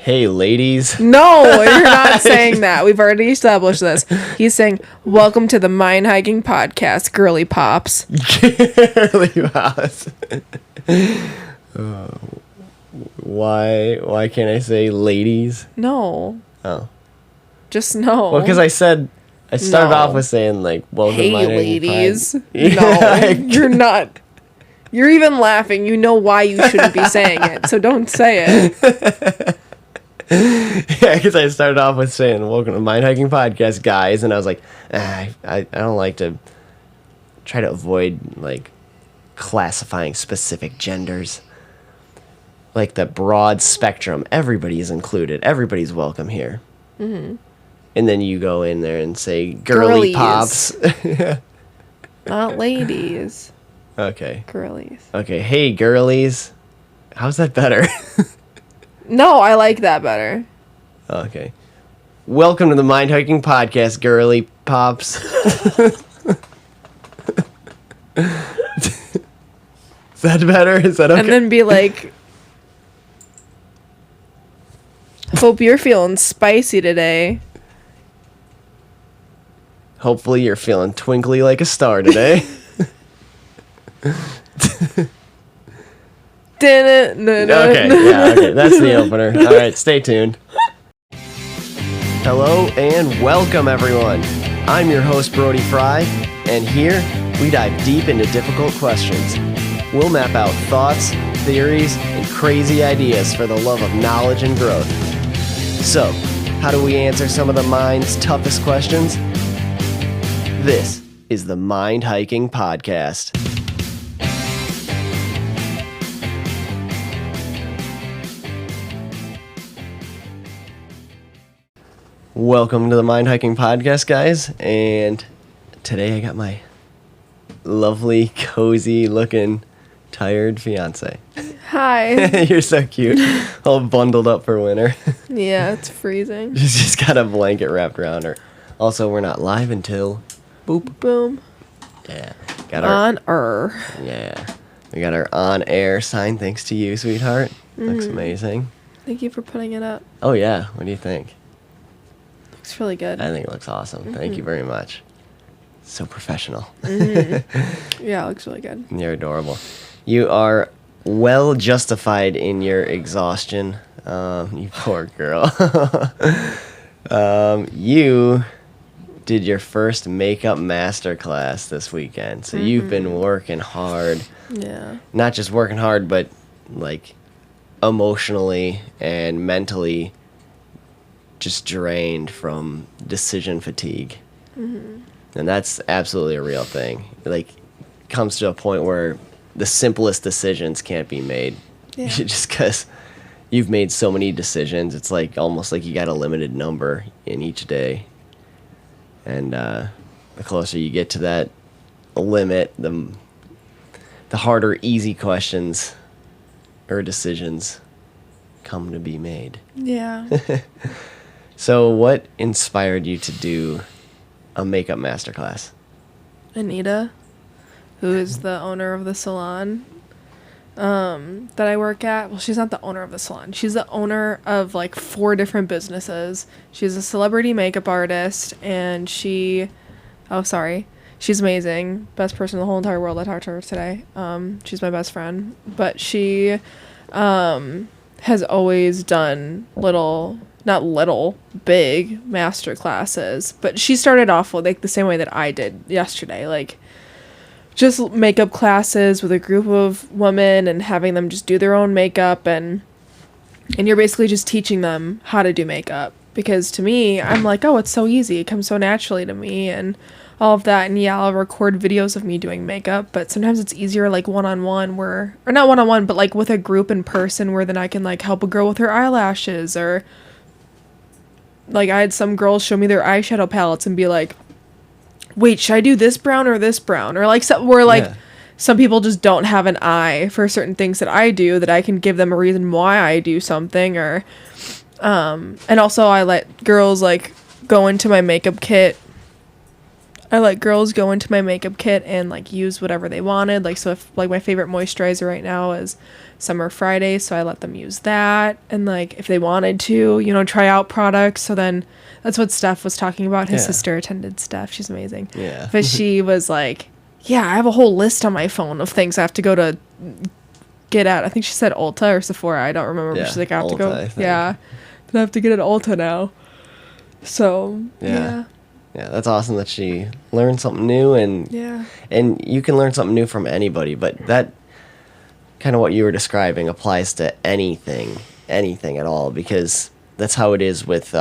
Hey, ladies. No, you're not saying that. We've already established this. He's saying, welcome to the Mind Hiking Podcast, Girly Pops. Girly Pops. Why can't I say ladies? No. Oh. Just no. Well, because I started off with saying, like, welcome to hey, Mind Hiking ladies. Yeah, No, you're not. You're even laughing. You know why you shouldn't be saying it, so don't say it. Yeah, because I started off with saying, welcome to Mind Hiking Podcast, guys. And I was like, I don't like to try to avoid, like, classifying specific genders. Like the broad spectrum. Everybody is included. Everybody's welcome here. Mm-hmm. And then you go in there and say, girly pops. Not ladies. Okay. Girlies. Okay, hey, girlies. How's that better? No, I like that better. Okay. Welcome to the Mind Hiking Podcast, girly pops. Is that better? Is that okay? And then be like, hope you're feeling spicy today. Hopefully you're feeling twinkly like a star today. Okay, that's the opener. All right, stay tuned. Hello and welcome, everyone. I'm your host, Brody Frye, and here we dive deep into difficult questions. We'll map out thoughts, theories, and crazy ideas for the love of knowledge and growth. So, how do we answer some of the mind's toughest questions? This is the Mind Hiking Podcast. Welcome to the Mind Hiking Podcast, guys, and today I got my lovely, cozy looking, tired fiance. Hi. You're so cute. All bundled up for winter. Yeah, it's freezing. She's just got a blanket wrapped around her. Also, we're not live until boop. Boom. Yeah. Got our on-air. Yeah. We got our on-air sign thanks to you, sweetheart. Looks amazing. Thank you for putting it up. Oh, yeah. What do you think? Looks really good. I think it looks awesome. Thank you very much. So professional. Yeah, it looks really good. You're adorable. You are well justified in your exhaustion. You poor girl. You did your first makeup masterclass this weekend. So you've been working hard. Yeah. Not just working hard, but like emotionally and mentally just drained from decision fatigue. And that's absolutely a real thing. Like, comes to a point where the simplest decisions can't be made. Yeah. Just because you've made so many decisions, it's like almost like you got a limited number in each day. And the closer you get to that limit, the harder easy questions or decisions come to be made. Yeah. So what inspired you to do a makeup masterclass? Anita, who is the owner of the salon that I work at. Well, she's not the owner of the salon. She's the owner of like 4 different businesses. She's a celebrity makeup artist, and she's amazing. Best person in the whole entire world. I talked to her today. She's my best friend. But she has always done big master classes. But she started off with like the same way that I did yesterday. Like, just makeup classes with a group of women and having them just do their own makeup, and you're basically just teaching them how to do makeup. Because to me, I'm like, oh, it's so easy. It comes so naturally to me and all of that. And yeah, I'll record videos of me doing makeup, but sometimes it's easier like one-on-one or not one-on-one, but like with a group in person where then I can like help a girl with her eyelashes, or like I had some girls show me their eyeshadow palettes and be like, wait, should I do this brown or this brown? Or like some people just don't have an eye for certain things that I do, that I can give them a reason why I do something. Or and also I let girls like go into my makeup kit I let girls go into my makeup kit and like use whatever they wanted. Like, so if like my favorite moisturizer right now is Summer Friday, so I let them use that. And like if they wanted to, you know, try out products. So then that's what Steph was talking about. His sister attended Steph. She's amazing. Yeah. But she was like, yeah, I have a whole list on my phone of things I have to go to get at. I think she said Ulta or Sephora. I don't remember. Yeah, But she's like, I have Ulta, to go. I think. Yeah. Then I have to get at Ulta now. So, Yeah, that's awesome that she learned something new, and you can learn something new from anybody, but that kind of what you were describing applies to anything at all, because that's how it is with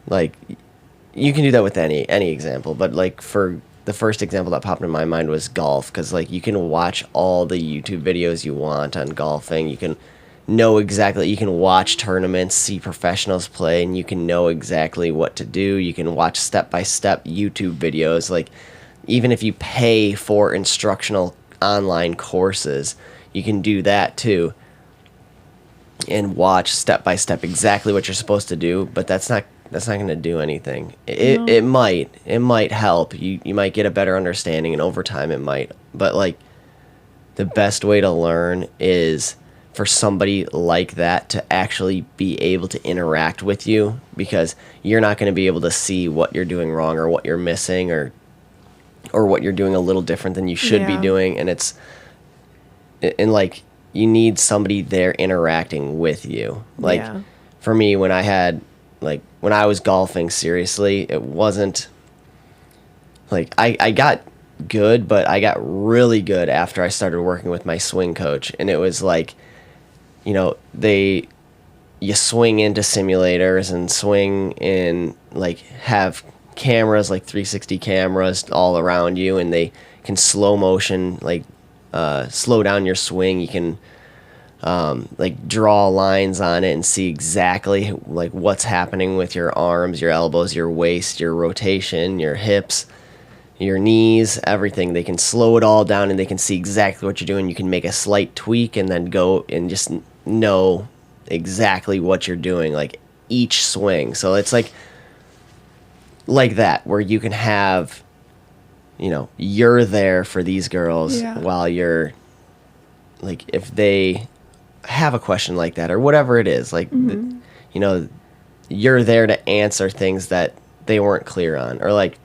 like you can do that with any example, but like for the first example that popped in my mind was golf, because like you can watch all the YouTube videos you want on golfing. You can know exactly, you can watch tournaments, see professionals play, and you can know exactly what to do. You can watch step-by-step YouTube videos. Like even if you pay for instructional online courses, you can do that too and watch step-by-step exactly what you're supposed to do, but that's not going to do anything. It might help. You might get a better understanding, and over time it might. But like the best way to learn is for somebody like that to actually be able to interact with you, because you're not going to be able to see what you're doing wrong or what you're missing or what you're doing a little different than you should be doing. And like you need somebody there interacting with you. Like for me, when I was golfing seriously, it wasn't like I got good, but I got really good after I started working with my swing coach. And it was like, you know, you swing into simulators and swing in, like, have cameras, like 360 cameras all around you, and they can slow motion, like, slow down your swing. You can, like, draw lines on it and see exactly, like, what's happening with your arms, your elbows, your waist, your rotation, your hips, your knees, everything. They can slow it all down, and they can see exactly what you're doing. You can make a slight tweak and then go and just know exactly what you're doing, like each swing. So it's like that, where you can have, you know, you're there for these girls while you're, like, if they have a question like that or whatever it is, like, you know, you're there to answer things that they weren't clear on. Or like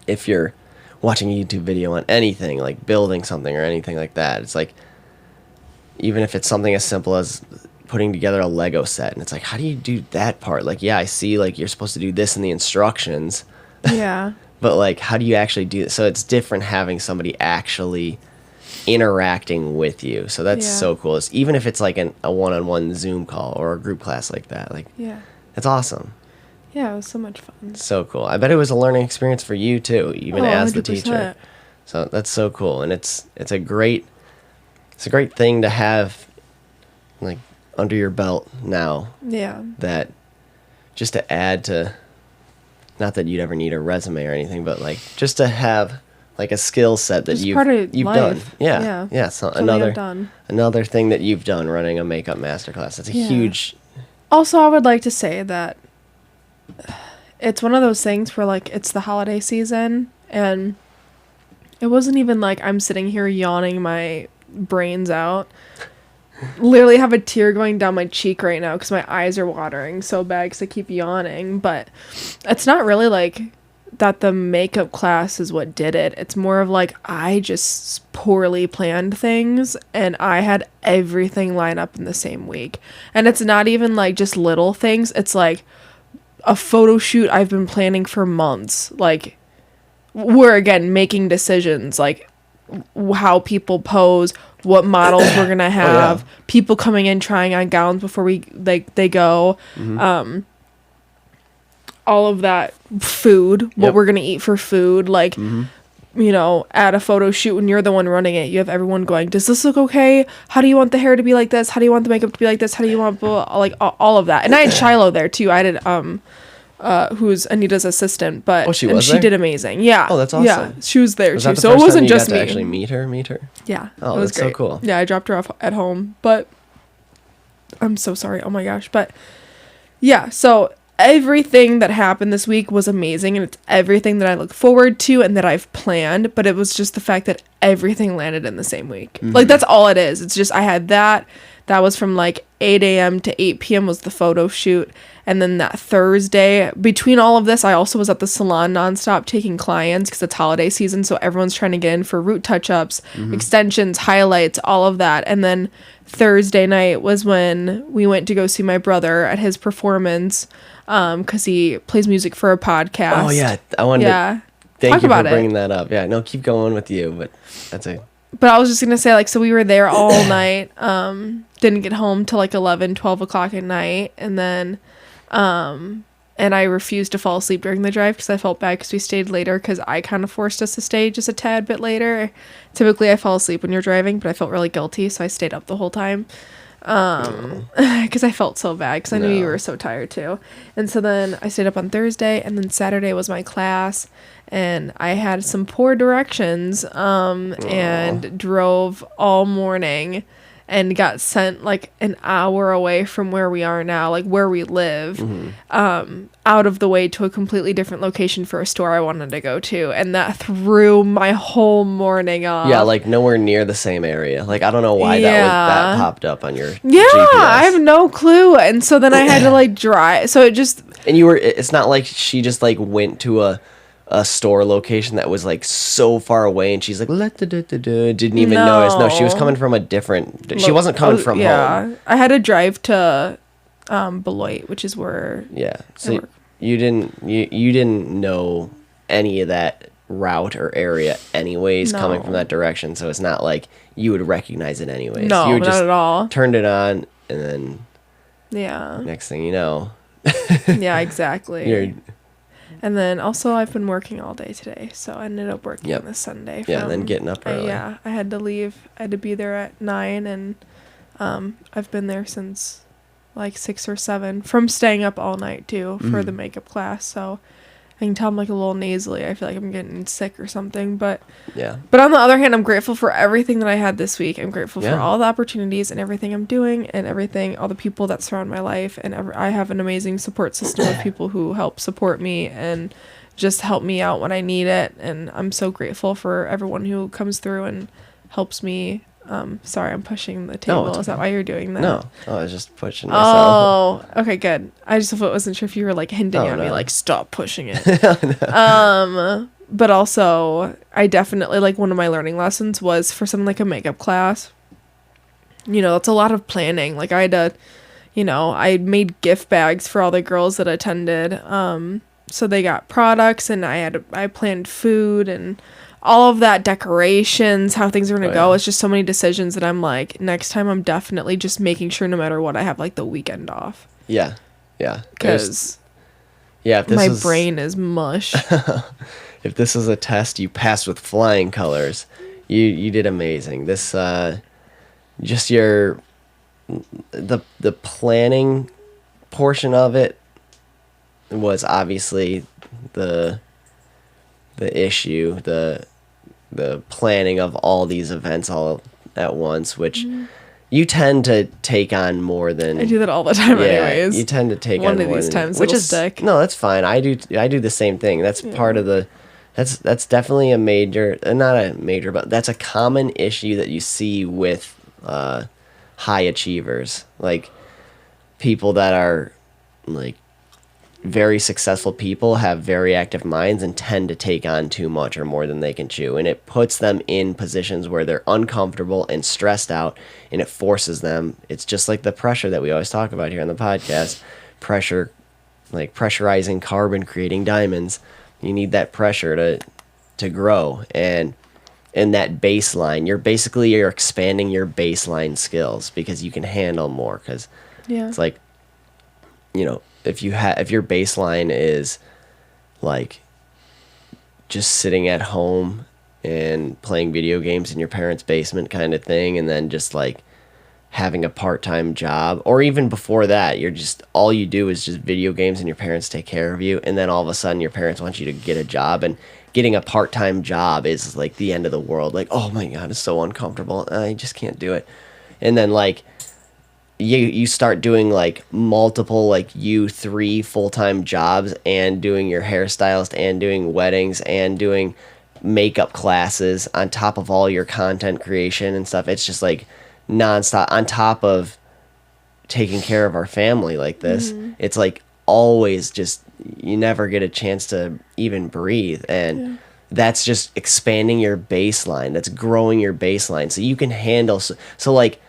if you're watching a YouTube video on anything, like building something or anything like that, it's like, even if it's something as simple as putting together a Lego set, and it's like, how do you do that part? Like, yeah, I see, like, you're supposed to do this in the instructions. Yeah. But, like, how do you actually do it? So it's different having somebody actually interacting with you. So that's so cool. It's, even if it's like a one-on-one Zoom call or a group class like that, like, it's awesome. Yeah, it was so much fun. So cool. I bet it was a learning experience for you too, even as 100%. the teacher. So that's so cool, and it's a great thing to have, like, under your belt now. Yeah. That just to add to, not that you'd ever need a resume or anything, but like just to have like a skill set that you've done. Yeah. Yeah. So another thing that you've done, running a makeup masterclass. That's a huge. Also, I would like to say that it's one of those things where, like, it's the holiday season, and it wasn't even like I'm sitting here yawning my brains out. Literally have a tear going down my cheek right now because my eyes are watering so bad because I keep yawning. But it's not really like that the makeup class is what did it. It's more of like I just poorly planned things, and I had everything line up in the same week. And it's not even like just little things. It's like a photo shoot I've been planning for months. Like, we're again making decisions, like how people pose, what models we're gonna have, people coming in trying on gowns before they go, all of that, food, what we're gonna eat for food, like, you know, at a photo shoot when you're the one running it, you have everyone going, does this look okay? How do you want the hair to be like this? How do you want the makeup to be like this? How do you want like all of that? And I had Shiloh there too. I did who's Anita's assistant, but she did amazing. Yeah. Oh, that's awesome. Yeah, she was there was too. That the so first it wasn't time you just got me. To actually meet her. Yeah. Oh, was that's great. so cool. Yeah, I dropped her off at home, but I'm so sorry. Oh my gosh, but yeah. So everything that happened this week was amazing, and it's everything that I look forward to and that I've planned, but it was just the fact that everything landed in the same week. Like, that's all it is. It's just I had that was from like 8 a.m. to 8 p.m. was the photo shoot, and then that Thursday, between all of this, I also was at the salon nonstop taking clients because it's holiday season, so everyone's trying to get in for root touch-ups, extensions, highlights, all of that. And then Thursday night was when we went to go see my brother at his performance, because he plays music for a podcast. Oh yeah, I wanted to thank you for bringing that up. Yeah, no, keep going with you, but that's a. But I was just gonna say, like, so we were there all night. Didn't get home till like 11, 12 o'clock at night, and then, and I refused to fall asleep during the drive because I felt bad because we stayed later because I kind of forced us to stay just a tad bit later. Typically, I fall asleep when you're driving, but I felt really guilty, so I stayed up the whole time. Because I felt so bad because I knew you were so tired too. And so then I stayed up on Thursday, and then Saturday was my class, and I had some poor directions and drove all morning and got sent like an hour away from where we are now, like where we live, out of the way to a completely different location for a store I wanted to go to, and that threw my whole morning off. Yeah, like nowhere near the same area. Like I don't know why that popped up on your GPS. I have GPS. no clue. And so then I had to like drive. So it just. And it's not like she just like went to a store location that was like so far away, and she's like didn't even notice. No, she was coming from a different. She wasn't coming from home. I had to drive to Beloit, which is where. Yeah, so you didn't know any of that route or area anyways, coming from that direction. So it's not like you would recognize it anyways. No, you would not just at all. Turned it on, and then next thing you know. Yeah, exactly. And then also I've been working all day today, so I ended up working on this Sunday. Yeah, then getting up early. I had to leave. I had to be there at 9, and I've been there since like 6 or 7 from staying up all night too for the makeup class. So I can tell I'm like a little nasally. I feel like I'm getting sick or something. But on the other hand, I'm grateful for everything that I had this week. I'm grateful for all the opportunities and everything I'm doing and everything, all the people that surround my life. And I have an amazing support system of people who help support me and just help me out when I need it. And I'm so grateful for everyone who comes through and helps me. Sorry, I'm pushing the table. Is that why you're doing that? No, I was just pushing myself. Oh, okay, good. I just wasn't sure if you were like hinting at me, like stop pushing it. But also, I definitely like one of my learning lessons was for something like a makeup class. You know, that's a lot of planning. Like I had to, I made gift bags for all the girls that attended. So they got products, and I planned food and all of that, decorations, how things are going to go. It's just so many decisions that I'm like, next time I'm definitely just making sure no matter what I have like the weekend off. Yeah. Because my brain is mush. If this is a test you passed with flying colors, you did amazing. This just the planning portion of it was obviously the issue, the planning of all these events all at once, which you tend to take on more than I do that all the time. Anyways, you tend to take one on of more these than, times, which is stick. No, that's fine. I do the same thing. That's part of the. That's definitely a major, not a major, but that's a common issue that you see with high achievers, like people that are like very successful people have very active minds and tend to take on too much or more than they can chew, and it puts them in positions where they're uncomfortable and stressed out, and it forces them. It's just like the pressure that we always talk about here on the podcast. Pressure, like pressurizing carbon, creating diamonds. You need that pressure to grow, and in that baseline, you're expanding your baseline skills because you can handle more. Because it's like, if your baseline is like just sitting at home and playing video games in your parents' basement kind of thing, and then just like having a part-time job, or even before that, you're just, all you do is just video games and your parents take care of you, and then all of a sudden your parents want you to get a job, and getting a part-time job is like the end of the world. Like, oh my God, it's so uncomfortable. I just can't do it. And then like, you start doing like multiple like 3 full-time jobs and doing your hairstylist and doing weddings and doing makeup classes on top of all your content creation and stuff. It's just like nonstop on top of taking care of our family like this. It's like always just, you never get a chance to even breathe. And that's just expanding your baseline. That's growing your baseline so you can handle. So like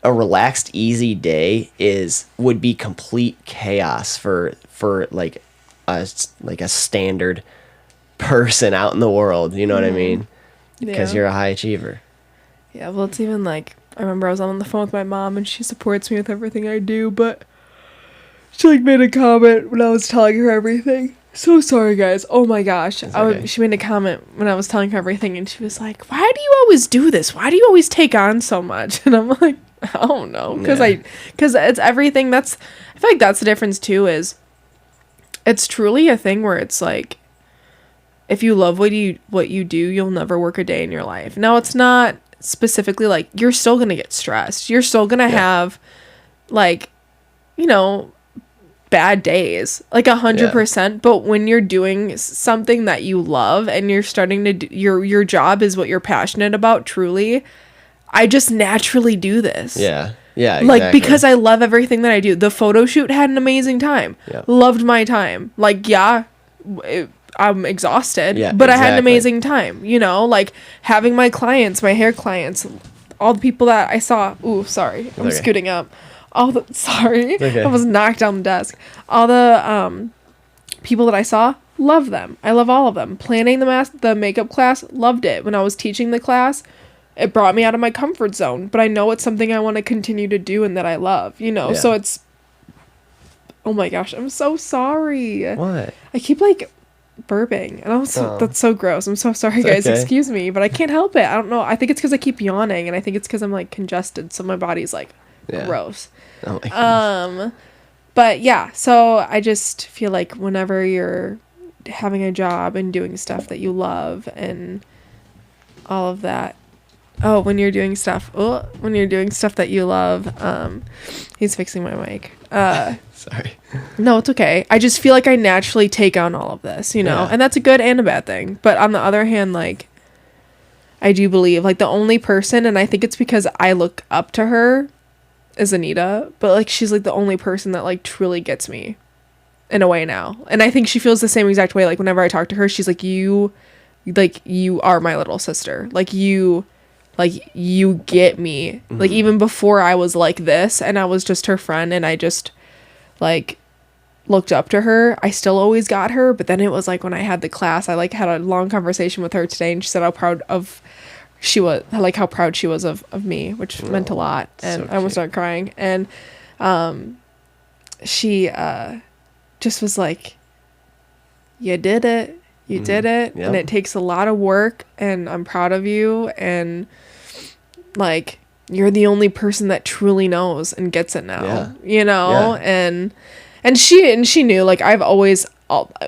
a relaxed, easy day would be complete chaos for like a standard person out in the world. You know what I mean? Because you're a high achiever. Yeah, well, it's even like, I remember I was on the phone with my mom and she supports me with everything I do, but she like made a comment when I was telling her everything. So sorry, guys. Oh my gosh. Okay. She made a comment when I was telling her everything and she was like, why do you always do this? Why do you always take on so much? And I'm like, I don't know. Because it's everything. I feel like that's the difference too, is it's truly a thing where it's like, if you love what you do, you'll never work a day in your life. Now, it's not specifically like, you're still going to get stressed. You're still going to have like, you know, bad days, like 100%. But when you're doing something that you love and you're starting to do, your job is what you're passionate about, truly, I just naturally do this. Yeah, exactly. Like, because I love everything that I do. The photo shoot, had an amazing time. Loved my time. Like, I'm exhausted, but I had an amazing time, you know, like having my clients, my hair clients, all the people that I saw. Ooh, sorry. I'm scooting up. Sorry. Okay. I was knocked down the desk. All the people that I saw, love them. I love all of them. Planning the makeup class, loved it. When I was teaching the class, it brought me out of my comfort zone, but I know it's something I want to continue to do and that I love, you know? So it's, oh my gosh, I'm so sorry. What? I keep like burping, and that's so gross. I'm so sorry, guys. Okay. Excuse me, but I can't help it. I don't know. I think it's because I keep yawning, and I think it's because I'm like congested, so my body's like gross. Oh my goodness. But yeah, so I just feel like whenever you're having a job and doing stuff that you love and all of that, when you're doing stuff that you love, he's fixing my mic. Sorry. No, it's okay. I just feel like I naturally take on all of this, you know, and that's a good and a bad thing. But on the other hand, like, I do believe like the only person, and I think it's because I look up to her, is Anita, but like she's like the only person that like truly gets me in a way now. And I think she feels the same exact way. Like whenever I talk to her, she's like, you are my little sister. Like you get me. Like even before I was like this and I was just her friend and I just like looked up to her, I still always got her. But then it was like when I had the class, I like had a long conversation with her today and she said how proud she was of me, which meant a lot. And so I almost started crying. And she just was like, you did it. You did it. Yep. And it takes a lot of work and I'm proud of you. And like, you're the only person that truly knows and gets it now, you know? And she knew, like, I've always,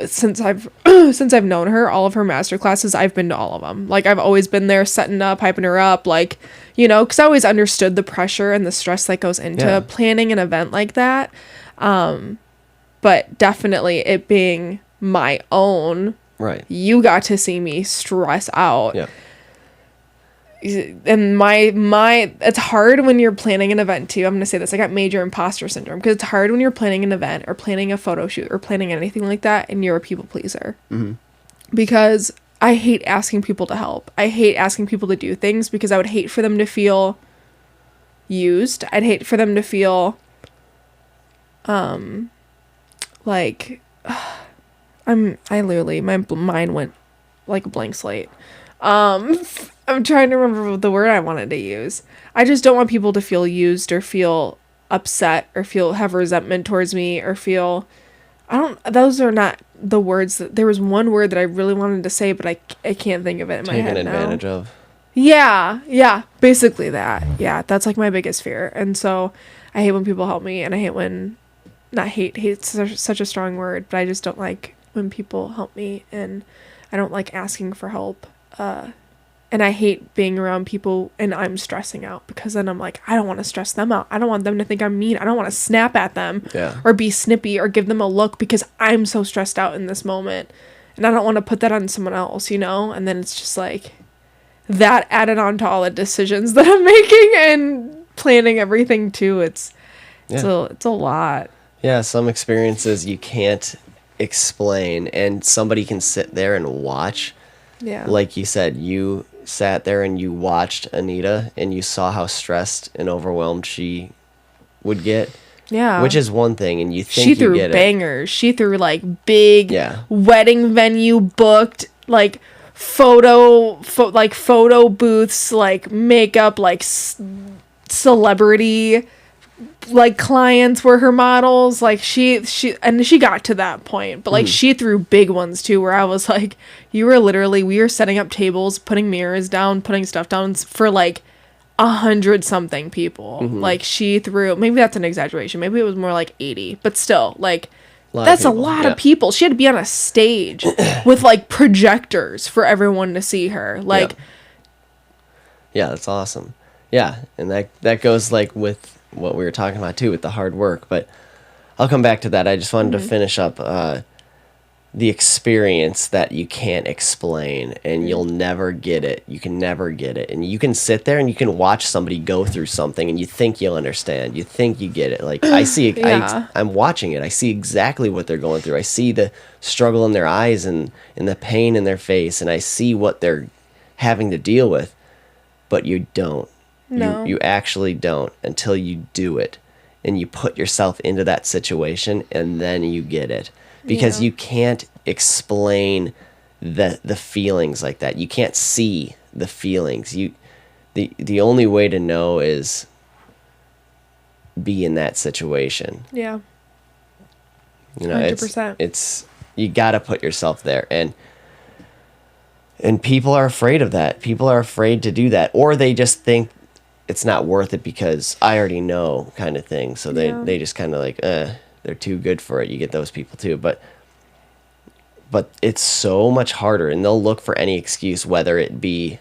since I've known her, all of her master classes, I've been to all of them. Like, I've always been there setting up, hyping her up, like, you know, because I always understood the pressure and the stress that goes into planning an event like that. But definitely it being my own, right, you got to see me stress out. Yeah. And my it's hard when you're planning an event too. I'm gonna say this, I got major imposter syndrome because it's hard when you're planning an event or planning a photo shoot or planning anything like that and you're a people pleaser. Because I hate asking people to help. I hate asking people to do things because I would hate for them to feel used. I'd hate for them to feel like I literally, my mind went like a blank slate. I'm trying to remember the word I wanted to use. I just don't want people to feel used or feel upset or have resentment towards me or feel, those are not the words there was one word that I really wanted to say, but I can't think of it in my head now. Taken advantage of. Yeah, basically that. Yeah, that's like my biggest fear. And so I hate when people help me, and I hate when, not hate's such a strong word, but I just don't like when people help me, and I don't like asking for help. And I hate being around people and I'm stressing out, because then I'm like, I don't want to stress them out. I don't want them to think I'm mean. I don't want to snap at them or be snippy or give them a look because I'm so stressed out in this moment. And I don't want to put that on someone else, you know? And then it's just like that added on to all the decisions that I'm making and planning everything too. It's a lot. Yeah, some experiences you can't explain, and somebody can sit there and watch. Yeah. Like you said, you sat there and you watched Anita and you saw how stressed and overwhelmed she would get. Yeah. Which is one thing, and you think she you threw get bangers. She threw like big Yeah. wedding venue booked, like photo booths, like makeup, like celebrity, like clients were her models. Like she got to that point, but like she threw big ones too, where I was like, we were setting up tables, putting mirrors down, putting stuff down for like 100 something people. Like she threw, maybe that's an exaggeration, maybe it was more like 80, but still, like that's a lot of people. She had to be on a stage with like projectors for everyone to see her. Like yeah, that's awesome. Yeah, and that goes like with what we were talking about too, with the hard work. But I'll come back to that. I just wanted to finish up the experience that you can't explain, and you'll never get it. You can never get it. And you can sit there and you can watch somebody go through something and you think you'll understand. You think you get it. Like I see it. I'm watching it. I see exactly what they're going through. I see the struggle in their eyes and the pain in their face, and I see what they're having to deal with. But you don't. No. You actually don't until you do it and you put yourself into that situation, and then you get it. Because you can't explain the feelings like that. You can't see the feelings. The only way to know is be in that situation. Yeah. You know, 100%. it's you got to put yourself there, and people are afraid of that. People are afraid to do that, or they just think it's not worth it because I already know, kind of thing. So they just kind of like, they're too good for it. You get those people too, but it's so much harder, and they'll look for any excuse, whether it be,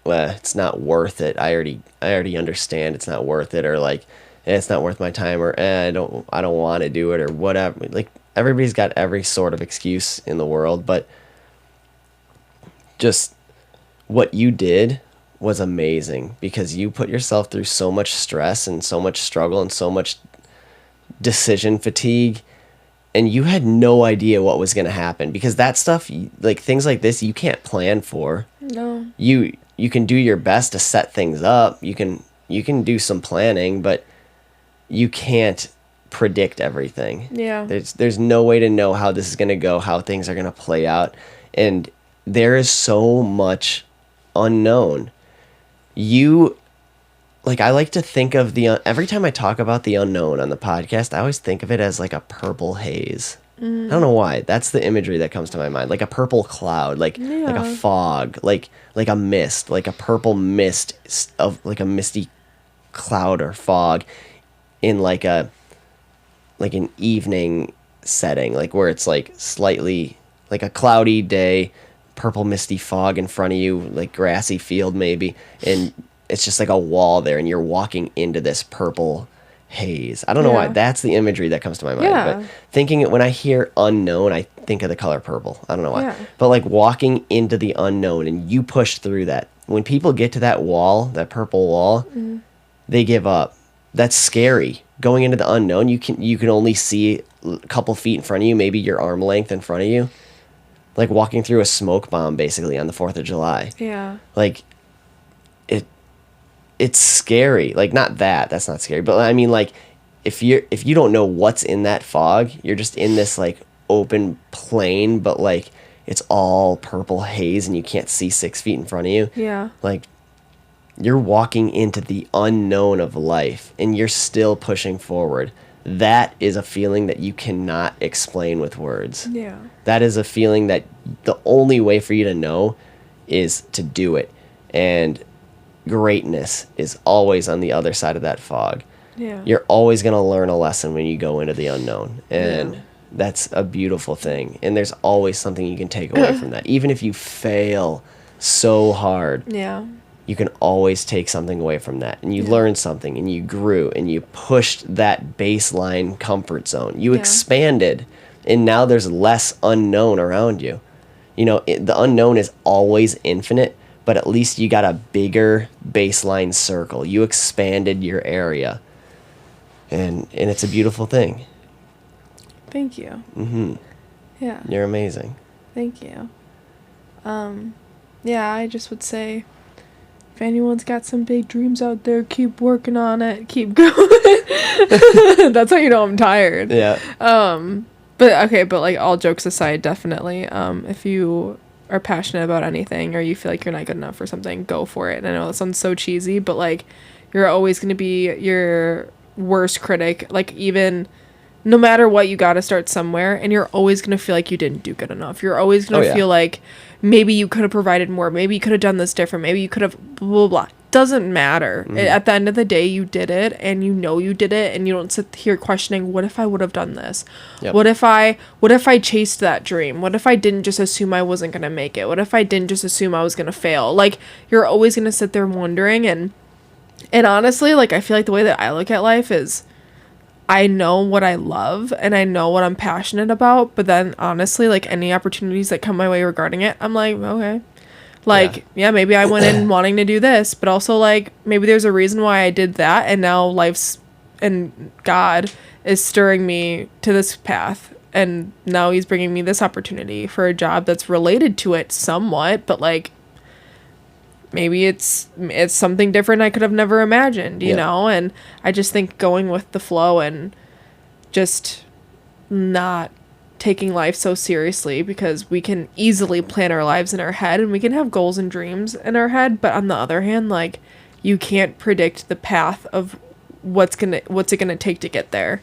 well, it's not worth it. I already understand it's not worth it, or like, it's not worth my time, or I don't want to do it, or whatever. Like everybody's got every sort of excuse in the world, but just what you did was amazing, because you put yourself through so much stress and so much struggle and so much decision fatigue, and you had no idea what was going to happen, because that stuff, like things like this, you can't plan for. No. You can do your best to set things up. You can do some planning, but you can't predict everything. Yeah. There's no way to know how this is going to go, how things are going to play out, and there is so much unknown. I like to think of every time I talk about the unknown on the podcast, I always think of it as like a purple haze. I don't know why. That's the imagery that comes to my mind. Like a purple cloud, like a fog, like a mist, like a purple mist of like a misty cloud or fog in like an evening setting, like where it's like slightly like a cloudy day, purple misty fog in front of you, like grassy field maybe, and it's just like a wall there, and you're walking into this purple haze. I don't know why. That's the imagery that comes to my mind. Yeah. But when I hear unknown, I think of the color purple. I don't know why. Yeah. But like walking into the unknown, and you push through that. When people get to that wall, that purple wall, they give up. That's scary. Going into the unknown, you can only see a couple feet in front of you, maybe your arm length in front of you. Like walking through a smoke bomb, basically, on the 4th of July. Yeah. Like, it's scary. Like, not that's not scary, but I mean, like, if you don't know what's in that fog, you're just in this like open plain, but like it's all purple haze and you can't see 6 feet in front of you. Yeah. Like, you're walking into the unknown of life, and you're still pushing forward. That is a feeling that you cannot explain with words. Yeah. That is a feeling that the only way for you to know is to do it. And greatness is always on the other side of that fog. Yeah. You're always going to learn a lesson when you go into the unknown. And that's a beautiful thing. And there's always something you can take away from that. Even if you fail so hard, Yeah. you can always take something away from that. And you learned something, and you grew, and you pushed that baseline comfort zone. You expanded, and now there's less unknown around you. You know, the unknown is always infinite, but at least you got a bigger baseline circle. You expanded your area. And it's a beautiful thing. Thank you. Mm-hmm. Yeah. You're amazing. Thank you. Yeah, I just would say, if anyone's got some big dreams out there, keep working on it. Keep going. That's how you know I'm tired. Yeah. But like, all jokes aside, definitely, if you are passionate about anything or you feel like you're not good enough for something, go for it. And I know that sounds so cheesy, but like, you're always going to be your worst critic. Like, even no matter what, you got to start somewhere, and you're always going to feel like you didn't do good enough. You're always going to feel like maybe you could have provided more. Maybe you could have done this different. Maybe you could have blah, blah, blah. Doesn't matter. At the end of the day, you did it, and you know you did it, and you don't sit here questioning, what if I would have done this? Yep. What if I chased that dream? What if I didn't just assume I wasn't going to make it? What if I didn't just assume I was going to fail? Like, you're always going to sit there wondering, and honestly, like, I feel like the way that I look at life is, I know what I love and I know what I'm passionate about, but then honestly, like, any opportunities that come my way regarding it, I'm like, okay. Like, yeah, maybe I went in wanting to do this, but also, like, maybe there's a reason why I did that, and now life's and God is stirring me to this path, and now he's bringing me this opportunity for a job that's related to it somewhat, but, like, maybe it's something different I could have never imagined, you know? And I just think going with the flow and just not taking life so seriously, because we can easily plan our lives in our head and we can have goals and dreams in our head, but on the other hand, like, you can't predict the path of what's it gonna take to get there,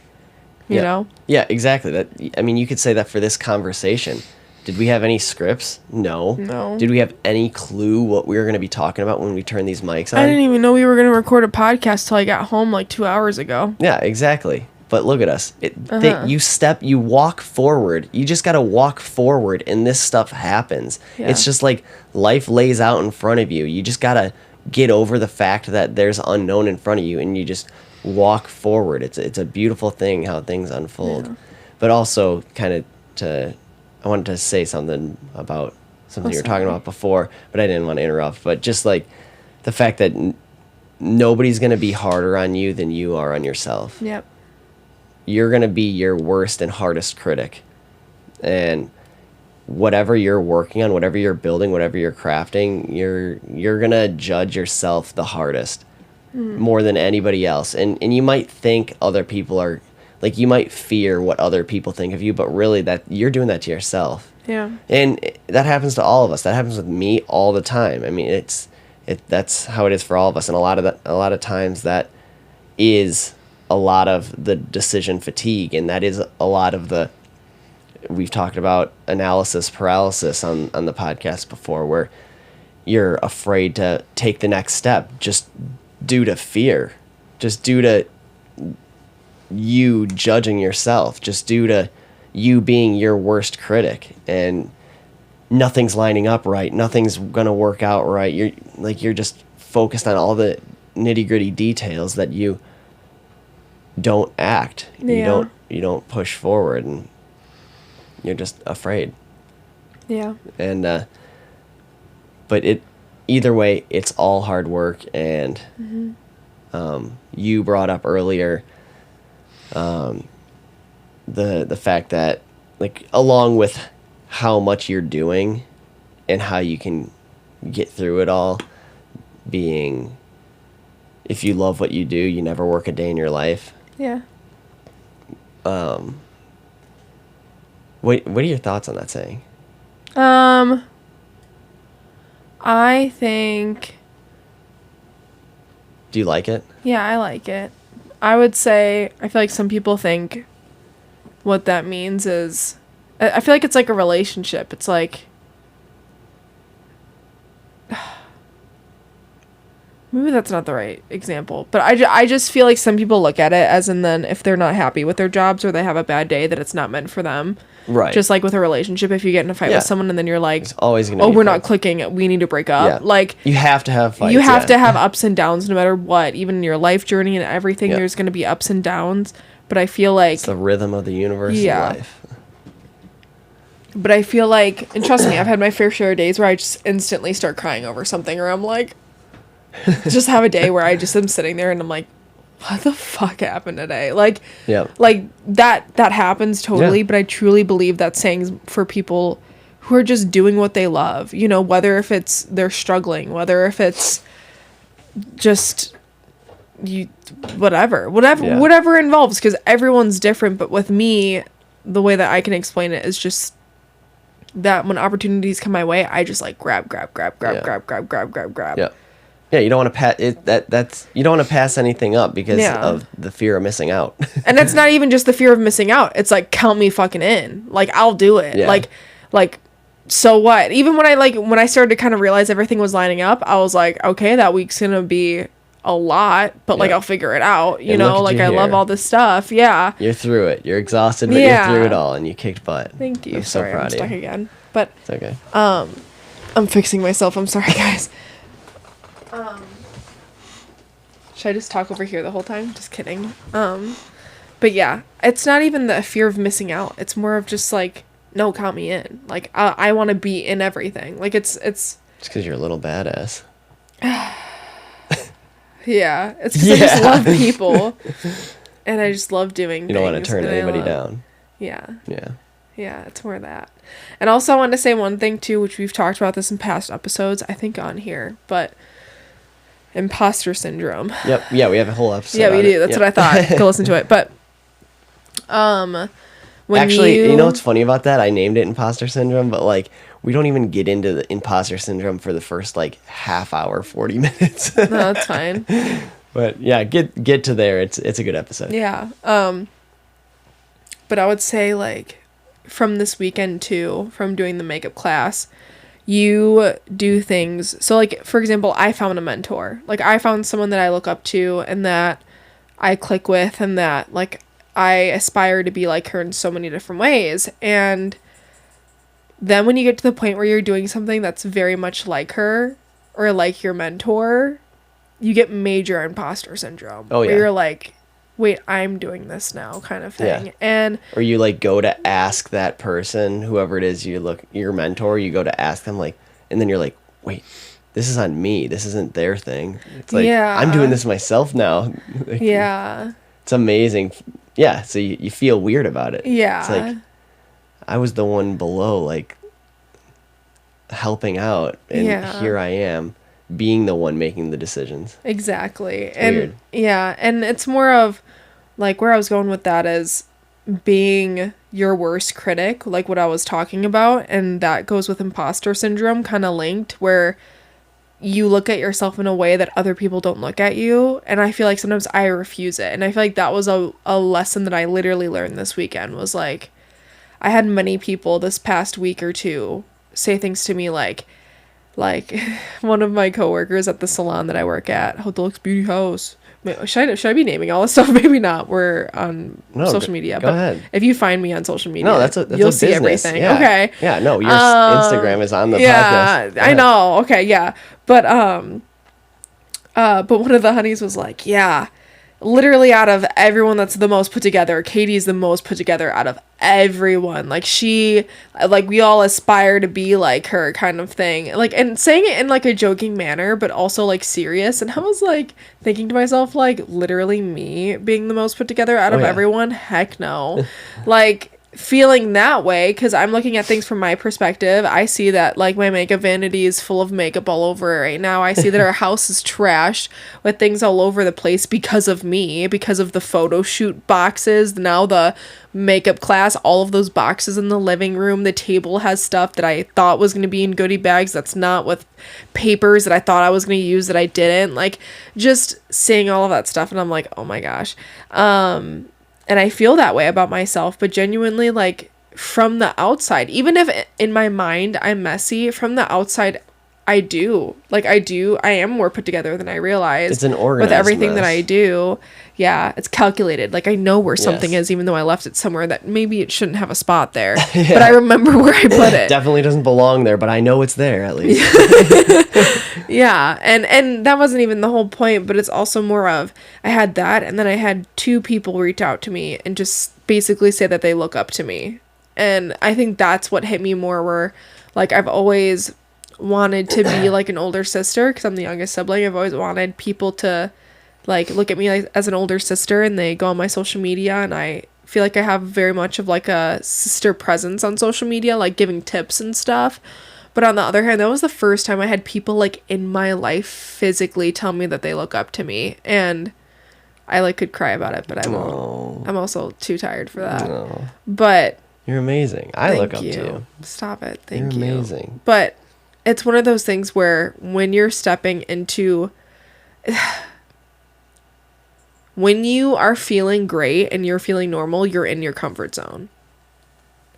you know? Yeah, exactly. That, I mean, you could say that for this conversation. Did we have any scripts? No. Did we have any clue what we were going to be talking about when we turned these mics on? I didn't even know we were going to record a podcast till I got home like 2 hours ago. Yeah, exactly. But look at us. You walk forward. You just got to walk forward, and this stuff happens. Yeah. It's just like life lays out in front of you. You just got to get over the fact that there's unknown in front of you, and you just walk forward. It's a beautiful thing how things unfold. Yeah. But also, I wanted to say something about something you were talking about before, but I didn't want to interrupt. But just like the fact that nobody's going to be harder on you than you are on yourself. Yep. You're going to be your worst and hardest critic. And whatever you're working on, whatever you're building, whatever you're crafting, you're going to judge yourself the hardest more than anybody else. And you might think other people are, like, you might fear what other people think of you, but really that you're doing that to yourself. Yeah. And that happens to all of us. That happens with me all the time. I mean, that's how it is for all of us. And a lot of times that is a lot of the decision fatigue, and that is a lot of we've talked about analysis paralysis on the podcast before, where you're afraid to take the next step just due to fear, just due to you judging yourself, just due to you being your worst critic, and nothing's lining up right, nothing's gonna work out right. You're just focused on all the nitty-gritty details that you don't act. You don't push forward, and you're just afraid. Yeah. And but either way, it's all hard work. And you brought up earlier the fact that, like, along with how much you're doing and how you can get through it all, being, if you love what you do, you never work a day in your life. Yeah. What are your thoughts on that saying? I think... Do you like it? Yeah, I like it. I would say, I feel like some people think what that means is... I feel like it's like a relationship. It's like... maybe that's not the right example, but I just feel like some people look at it as, and then if they're not happy with their jobs or they have a bad day, that it's not meant for them. Right. Just like with a relationship, if you get in a fight with someone and then you're like, it's always gonna we're not clicking, we need to break up. Yeah. Like, you have to have fights. You have to have ups and downs no matter what. Even in your life journey and everything, Yeah. there's going to be ups and downs. But I feel like... it's the rhythm of the universe of life. But I feel like, and trust me, I've had my fair share of days where I just instantly start crying over something, or I'm like... just have a day where I just am sitting there and I'm like, what the fuck happened today? Like, like that happens totally, but I truly believe that saying's for people who are just doing what they love, you know, whether if it's they're struggling, whether if it's just whatever involves, because everyone's different. But with me, the way that I can explain it is just that when opportunities come my way, I just like grab. Yeah, you don't want to pass it. That's you don't want to pass anything up because of the fear of missing out. And it's not even just the fear of missing out. It's like, count me fucking in. Like, I'll do it. Yeah. Like, so what? Even when I started to kind of realize everything was lining up, I was like, okay, that week's gonna be a lot, but like I'll figure it out. You know, like I love all this stuff. Yeah. You're through it. You're exhausted, but you're through it all, and you kicked butt. Thank you. I'm so proud I'm of stuck you. again, but it's okay. I'm fixing myself. I'm sorry, guys. Should I just talk over here the whole time? Just kidding. But yeah, it's not even the fear of missing out. It's more of just like, no, count me in. Like, I want to be in everything. Like, it's because you're a little badass. Yeah, it's because I just love people, and I just love doing things. You don't want to turn anybody down. Yeah. Yeah. Yeah, it's more that. And also I want to say one thing too, which we've talked about this in past episodes, I think on here, but imposter syndrome. Yep. Yeah, we have a whole episode. Yeah, we do. That's what I thought. Go listen to it. But when actually, you know what's funny about that? I named it imposter syndrome, but like we don't even get into the imposter syndrome for the first like half hour, 40 minutes. No, that's fine. But yeah, get to there. It's a good episode. Yeah. But I would say like from this weekend too, from doing the makeup class, you do things. So like, for example, I found a mentor. Like, I found someone that I look up to and that I click with, and that like I aspire to be like her in so many different ways. And then when you get to the point where you're doing something that's very much like her or like your mentor, you get major imposter syndrome. Oh, yeah. Where you're like, wait, I'm doing this now, kind of thing. And or you like go to ask that person, whoever it is, your mentor, you go to ask them, like, and then you're like, wait, this is on me, this isn't their thing. It's like, I'm doing this myself now. Like, it's amazing. Yeah, so you feel weird about it. It's like, I was the one below, like, helping out, and here I am being the one making the decisions. Exactly. It's weird. And it's more of like, where I was going with that is being your worst critic, like what I was talking about, and that goes with imposter syndrome, kind of linked, where you look at yourself in a way that other people don't look at you. And I feel like sometimes I refuse it, and I feel like that was a lesson that I literally learned this weekend. Was like, I had many people this past week or two say things to me like one of my coworkers at the salon that I work at, Deluxe Beauty House. Should I be naming all this stuff? Maybe not. We're on social media. Go ahead. If you find me on social media, you'll see business. everything. Yeah. Okay. Yeah. No, your Instagram is on the podcast. Yeah, I know. Okay. Yeah. But one of the honeys was like, yeah, literally out of everyone that's the most put together, Katie's the most put together out of everyone. Like, we all aspire to be like her, kind of thing. Like, and saying it in like a joking manner, but also like serious. And I was like thinking to myself, like, literally me being the most put together out of everyone? Heck no. Like, feeling that way, because I'm looking at things from my perspective. I see that like my makeup vanity is full of makeup all over it right now. I see that our house is trashed with things all over the place because of me, because of the photo shoot boxes, now the makeup class, all of those boxes in the living room. The table has stuff that I thought was going to be in goodie bags that's not, with papers that I thought I was going to use that I didn't. Like, just seeing all of that stuff, and I'm like, oh my gosh. And I feel that way about myself, but genuinely, like, from the outside, even if in my mind I'm messy, from the outside, I do. Like, I am more put together than I realized. It's an organized with everything that mess. I do. Yeah, it's calculated. Like, I know where something Yes. is, even though I left it somewhere that maybe it shouldn't have a spot there. But I remember where I put it. Definitely doesn't belong there, but I know it's there at least. Yeah, and that wasn't even the whole point, but it's also more of, I had that, and then I had 2 people reach out to me and just basically say that they look up to me. And I think that's what hit me more, where, like, I've always wanted to be like an older sister, because I'm the youngest sibling. I've always wanted people to, like, look at me like, as an older sister, and they go on my social media, and I feel like I have very much of, like, a sister presence on social media, like, giving tips and stuff. But on the other hand, that was the first time I had people, like, in my life physically tell me that they look up to me, and I, like, could cry about it, but I won't. Oh. I'm also too tired for that. No. But You're amazing. I thank look up you. to you. Stop it. Thank You're you. amazing. But it's one of those things where when you're stepping into when you are feeling great and you're feeling normal, you're in your comfort zone.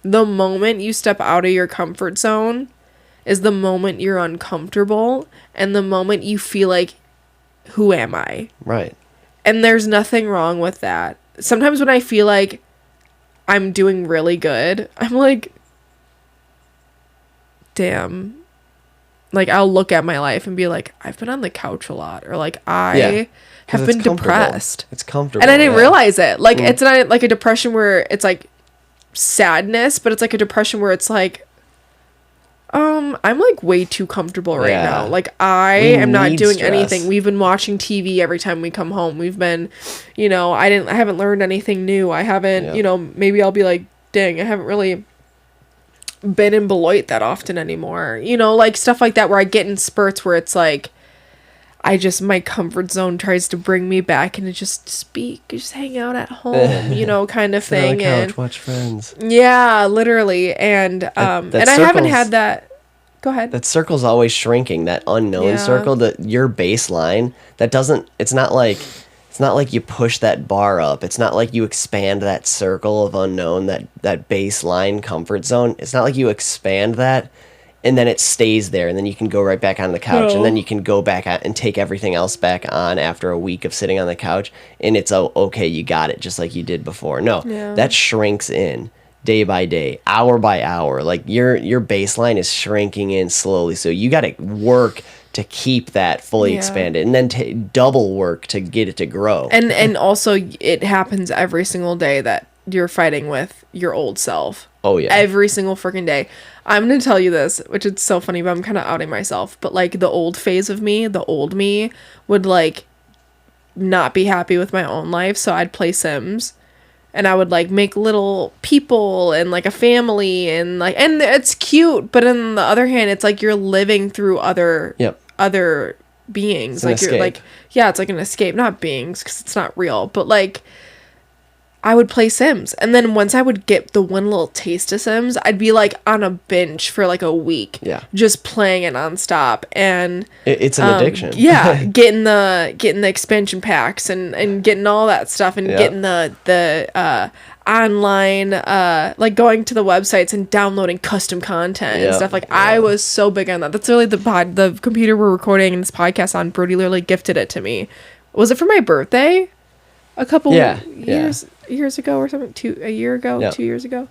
The moment you step out of your comfort zone is the moment you're uncomfortable, and the moment you feel like, who am I? Right. And there's nothing wrong with that. Sometimes when I feel like I'm doing really good, I'm like, damn. Like, I'll look at my life and be like, I've been on the couch a lot, or like, I have been depressed. It's comfortable. And I didn't realize it. Like, it's not like a depression where it's like sadness, but it's like a depression where it's like, I'm like way too comfortable right now. Like, I am not doing anything. We've been watching TV every time we come home. We've been, I haven't learned anything new. I haven't, maybe I'll be like, dang, I haven't really been in Beloit that often anymore. Like, stuff like that, where I get in spurts where it's like, my comfort zone tries to bring me back, and it just hang out at home, kind of Sit on thing. the couch, And watch Friends. yeah, literally. And and I haven't had that. Go ahead. That circle's always shrinking. That unknown circle, your baseline. It's not like you push that bar up. It's not like you expand that circle of unknown, that baseline comfort zone. It's not like you expand that and then it stays there, and then you can go right back on the couch, and then you can go back out and take everything else back on after a week of sitting on the couch, and it's okay, you got it, just like you did before. No, that shrinks in day by day, hour by hour. Like, your baseline is shrinking in slowly, so you got to work to keep that fully expanded, and then double work to get it to grow. And also, it happens every single day that you're fighting with your old self. Oh yeah, every single freaking day. I'm gonna tell you this, which is so funny, but I'm kind of outing myself. But like, the old phase of me, the old me, would like not be happy with my own life, so I'd play Sims. And I would like make little people and like a family, and it's cute, but on the other hand, it's like you're living through other beings. Like, you're like, it's like an escape, not beings, because it's not real, but like, I would play Sims, and then once I would get the one little taste of Sims, I'd be like on a binge for like a week, just playing it nonstop, and it's an addiction. getting the expansion packs and getting all that stuff, and getting the online, like going to the websites and downloading custom content and stuff. Like, I was so big on that. That's really the computer we're recording this podcast on. Brody literally gifted it to me. Was it for my birthday? A couple years ago or something, 2 years ago.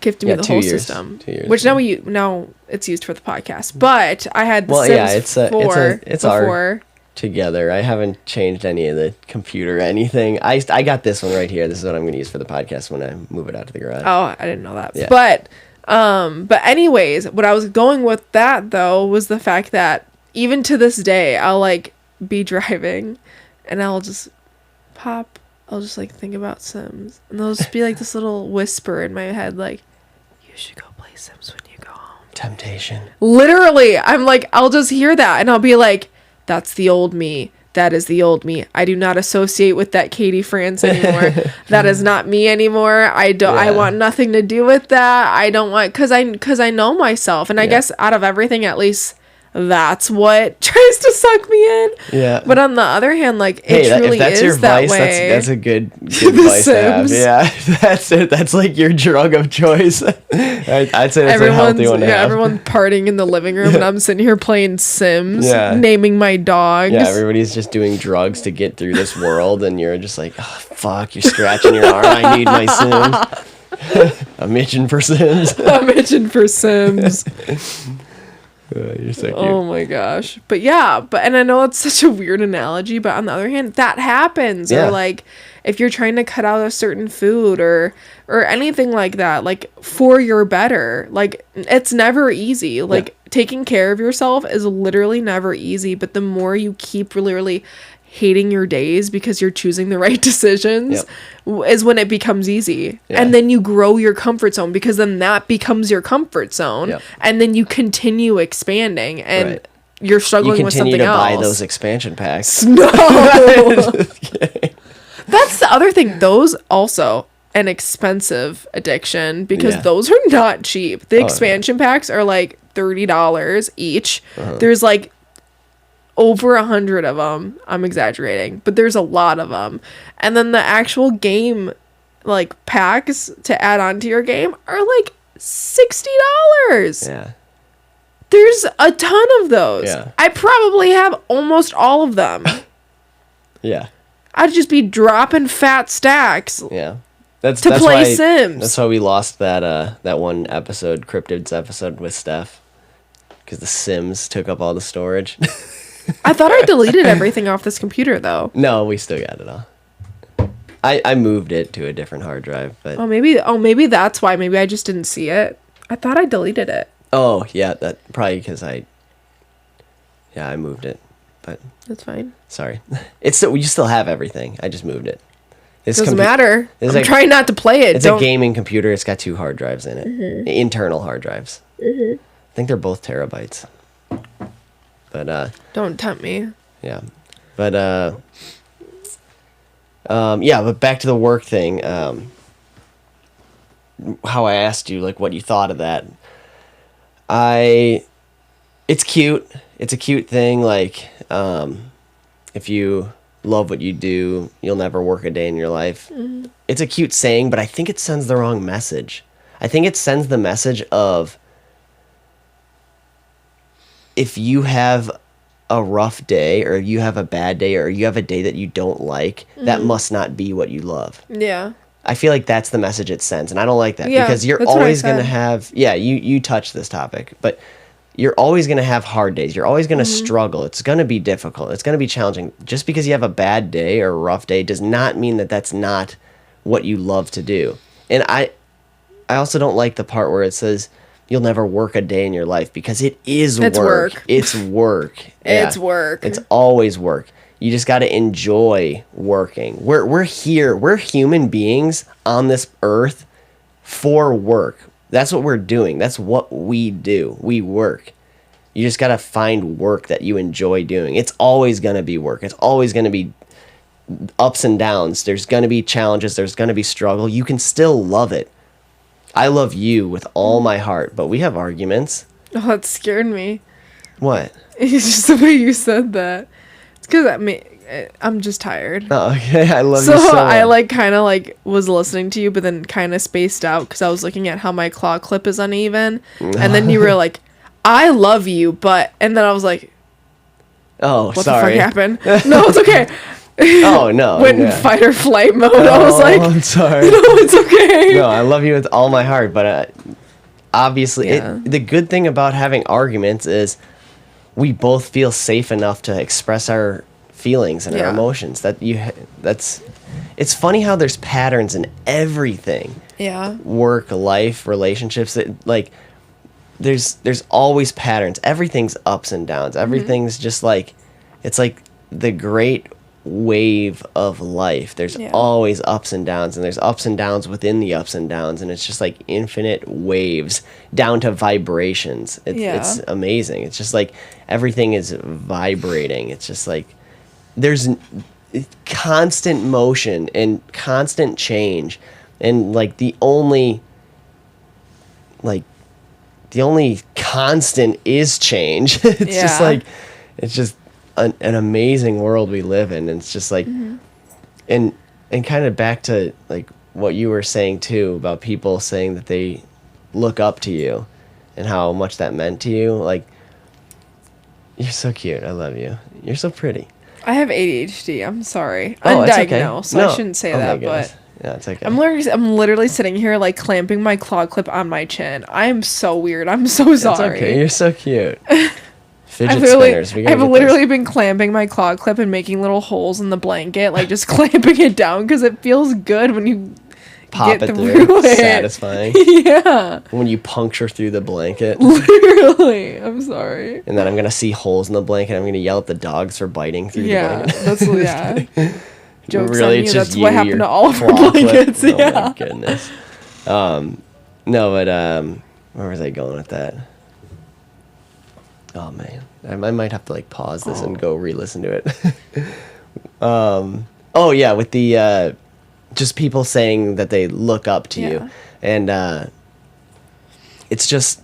Gifted me the whole system, 2 years which now it's used for the podcast. But I had the Sims 4 it's before. our together. I haven't changed any of the computer or anything. I got this one right here. This is what I'm going to use for the podcast when I move it out to the garage. Oh, I didn't know that. Yeah. But anyways, what I was going with that though was the fact that even to this day, I'll like be driving, and I'll just like think about Sims, and there'll just be like this little whisper in my head, like, you should go play Sims when you go home. Temptation. Literally, I'm like, I'll just hear that, and I'll be like, that's the old me. That is the old me. I do not associate with that Catie Frantz anymore. That is not me anymore. I want nothing to do with that. I don't want, because I know myself, and I guess out of everything, at least that's what tries to suck me in. Yeah. But on the other hand, like, Hey, it truly if that's is your that vice, way. that's a good vice to have. Sims. Yeah, that's it. That's like your drug of choice. I'd say that's a healthy one to have. Everyone's partying in the living room, and I'm sitting here playing Sims, naming my dogs. Yeah, everybody's just doing drugs to get through this world, and you're just like, oh, fuck, you're scratching your arm. I need my Sims. I'm itching for Sims. I'm itching for Sims. You're so cute. Oh my gosh. But yeah, and I know it's such a weird analogy, but on the other hand, that happens. Yeah. Or like if you're trying to cut out a certain food or anything like that, like for your better, like it's never easy. Like taking care of yourself is literally never easy, but the more you keep really hating your days because you're choosing the right decisions is when it becomes easy. And then you grow your comfort zone, because then that becomes your comfort zone. And then you continue expanding, and you're struggling with something else. You continue to buy those expansion packs. No. That's the other thing. Those also an expensive addiction, because those are not cheap. The expansion packs are like $30 each. There's like over 100 of them. I'm exaggerating, but there's a lot of them. And then the actual game, like, packs to add on to your game are like $60. Yeah. There's a ton of those. Yeah. I probably have almost all of them. Yeah. I'd just be dropping fat stacks. Yeah. That's play Sims. That's why we lost that one episode, Cryptids episode with Steph, because the Sims took up all the storage. I thought I deleted everything off this computer, though. No, we still got it all. I moved it to a different hard drive, but maybe that's why. Maybe I just didn't see it. I thought I deleted it. Oh yeah, that probably because I moved it, but that's fine. Sorry, you still have everything. I just moved it. It doesn't matter. I'm trying not to play it. It's a gaming computer. It's got 2 hard drives in it, internal hard drives. I think they're both terabytes. But don't tempt me. Yeah, but but back to the work thing. How I asked you, like, what you thought of that. It's cute. It's a cute thing. Like, if you love what you do, you'll never work a day in your life. It's a cute saying, but I think it sends the wrong message. I think it sends the message of, if you have a rough day, or you have a bad day, or you have a day that you don't like, that must not be what you love. Yeah. I feel like that's the message it sends, and I don't like that, because you're always going to have, you touch this topic, but you're always going to have hard days. You're always going to struggle. It's going to be difficult. It's going to be challenging. Just because you have a bad day or a rough day does not mean that that's not what you love to do. And I also don't like the part where it says you'll never work a day in your life, because it is work. It's work. It's work. It's always work. You just got to enjoy working. We're here. We're human beings on this earth for work. That's what we're doing. That's what we do. We work. You just got to find work that you enjoy doing. It's always going to be work. It's always going to be ups and downs. There's going to be challenges. There's going to be struggle. You can still love it. I love you with all my heart, but we have arguments. Oh, that scared me. What? It's just the way you said that. It's because I'm just tired. Oh, okay. I love you so much. I kind of was listening to you, but then kind of spaced out because I was looking at how my claw clip is uneven. And then you were like, I love you, but... And then I was like... Oh, what sorry. What the fuck happened? No, it's okay. Oh, no. Went in fight or flight mode. I was like... I'm sorry. No, it's okay. No, I love you with all my heart, but obviously... the good thing about having arguments is we both feel safe enough to express our feelings and our emotions. It's funny how there's patterns in everything. Yeah. Work, life, relationships. There's always patterns. Everything's ups and downs. Everything's just like, it's like the great wave of life. There's always ups and downs, and there's ups and downs within the ups and downs, and it's just like infinite waves down to vibrations. It's amazing. It's just like everything is vibrating. It's just like there's constant motion and constant change, and like the only constant is change. It's just like, it's just an amazing world we live in. And it's just like, and kind of back to like what you were saying too about people saying that they look up to you and how much that meant to you. Like, you're so cute. I love you. You're so pretty. I have ADHD. I'm sorry. Oh, Undiagnosed, okay. so No. I shouldn't say Oh, that, my goodness. but Yeah, it's okay. I'm literally sitting here like clamping my claw clip on my chin. I am so weird. I'm so sorry. It's okay. You're so cute. Fidget I've spinners. literally been clamping my claw clip and making little holes in the blanket, like just clamping it down because it feels good when you Pop get it through through. it. Satisfying. Yeah. When you puncture through the blanket. Literally. I'm sorry. And then I'm going to see holes in the blanket. I'm going to yell at the dogs for biting through the blanket. Jokes Really, on it's you. just That's what you, happened your to all of our claw clip. blankets. Oh Yeah. my goodness. No, but where was I going with that? Oh man, I might have to like pause this and go re-listen to it. Oh yeah, with the just people saying that they look up to you, and it's just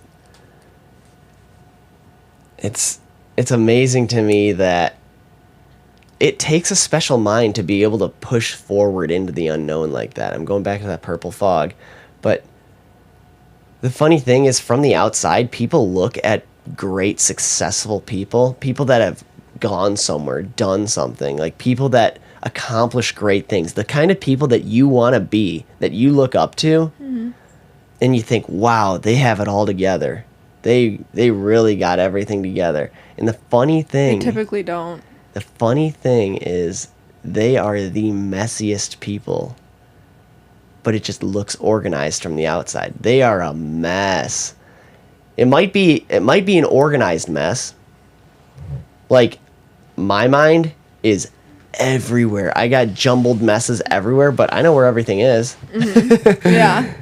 it's amazing to me that it takes a special mind to be able to push forward into the unknown like that. I'm going back to that purple fog, but the funny thing is, from the outside, people look at great, successful people that have gone somewhere, done something, like people that accomplish great things, the kind of people that you want to be, that you look up to, and you think, wow, they have it all together. They really got everything together. And the funny thing... They typically don't. The funny thing is, they are the messiest people, but it just looks organized from the outside. They are a mess. It might be an organized mess. Like, my mind is everywhere. I got jumbled messes everywhere, but I know where everything is. Yeah.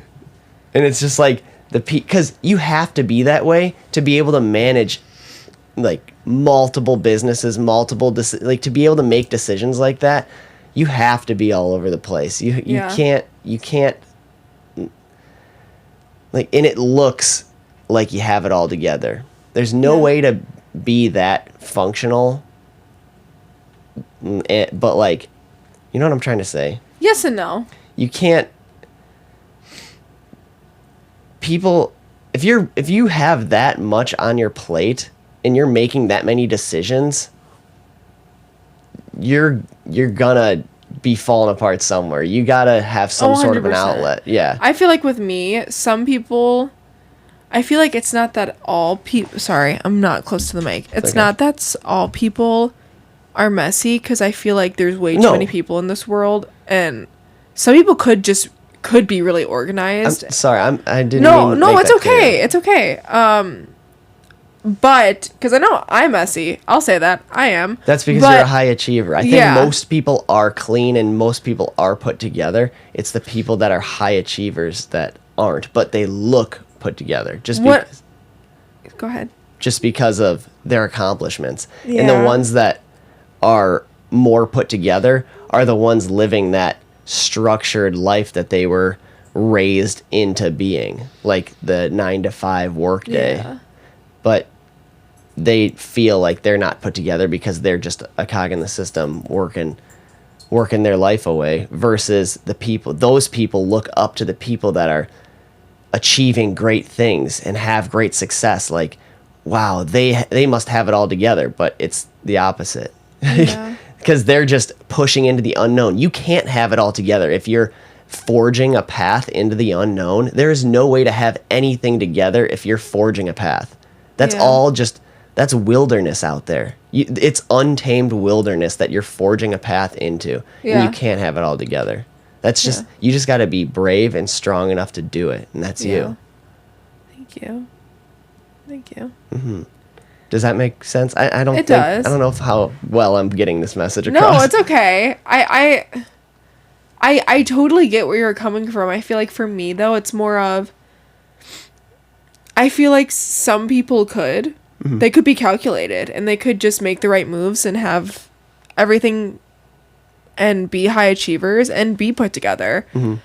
And it's just like because you have to be that way to be able to manage like multiple businesses, like to be able to make decisions like that. You have to be all over the place. You can't like, and it looks like you have it all together. There's no way to be that functional. But like, you know what I'm trying to say? Yes and no. You can't. People, if you have that much on your plate and you're making that many decisions, you're gonna be falling apart somewhere. You gotta have some sort of an 100%. outlet. Yeah. I feel like with me, some people, I feel like it's not that all people. Sorry, I'm not close to the mic. It's okay. not that all people are messy, because I feel like there's way too many people in this world, and some people could be really organized. I'm sorry, I didn't. No, mean to make it's that okay. clear. It's okay. But because I know I'm messy, I'll say that I am. That's because you're a high achiever. I think most people are clean and most people are put together. It's the people that are high achievers that aren't, but they look put together because Go ahead. Just because of their accomplishments. And the ones that are more put together are the ones living that structured life that they were raised into being, like the 9-to-5 workday. Yeah. But they feel like they're not put together because they're just a cog in the system working their life away, versus those people look up to the people that are achieving great things and have great success. Like, wow, they must have it all together, but it's the opposite. Yeah. Because they're just pushing into the unknown. You can't have it all together. If you're forging a path into the unknown, there is no way to have anything together if you're forging a path. That's that's wilderness out there. It's untamed wilderness that you're forging a path into. And you can't have it all together. That's just, you just got to be brave and strong enough to do it. And that's you. Thank you. Mm-hmm. Does that make sense? I don't does. I don't know how well I'm getting this message across. No, it's okay. I totally get where you're coming from. I feel like for me though, it's more of, I feel like some people they could be calculated and they could just make the right moves and have everything and be high achievers and be put together. Mm-hmm.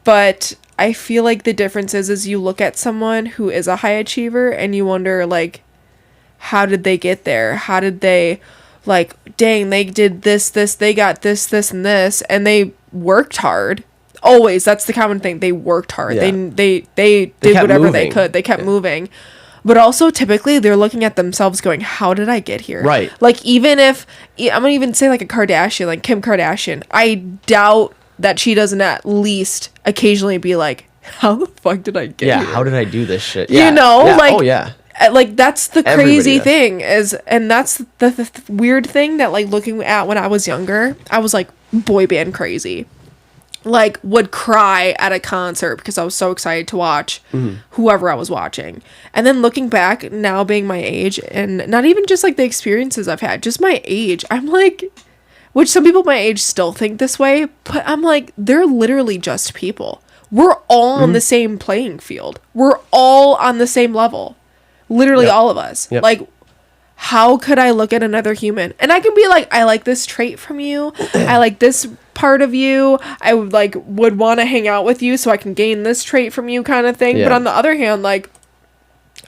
But I feel like the difference is you look at someone who is a high achiever and you wonder, like, how did they get there? How did they, like, dang, they did this, they got this, and this, and they worked hard. Always, that's the common thing. They worked hard. Yeah. They did whatever moving. they could. They kept moving. But also, typically, they're looking at themselves going, how did I get here? Right. Like, even if, I'm going to even say, like, a Kardashian, like Kim Kardashian, I doubt that she doesn't at least occasionally be like, how the fuck did I get here? How did I do this shit? Yeah. You know? Yeah. Like, oh, yeah. Like, that's the Everybody crazy does. thing is, and that's the weird thing that, like, looking at when I was younger, I was, like, boy band crazy. Like, would cry at a concert because I was so excited to watch whoever I was watching. And then looking back, now being my age, and not even just, like, the experiences I've had, just my age, I'm like, which some people my age still think this way, but I'm like, they're literally just people. We're all on the same playing field. We're all on the same level. Literally all of us. Yep. Like, how could I look at another human? And I can be like, I like this trait from you. I like this part of you. I would want to hang out with you so I can gain this trait from you kind of thing. Yeah. But on the other hand, like,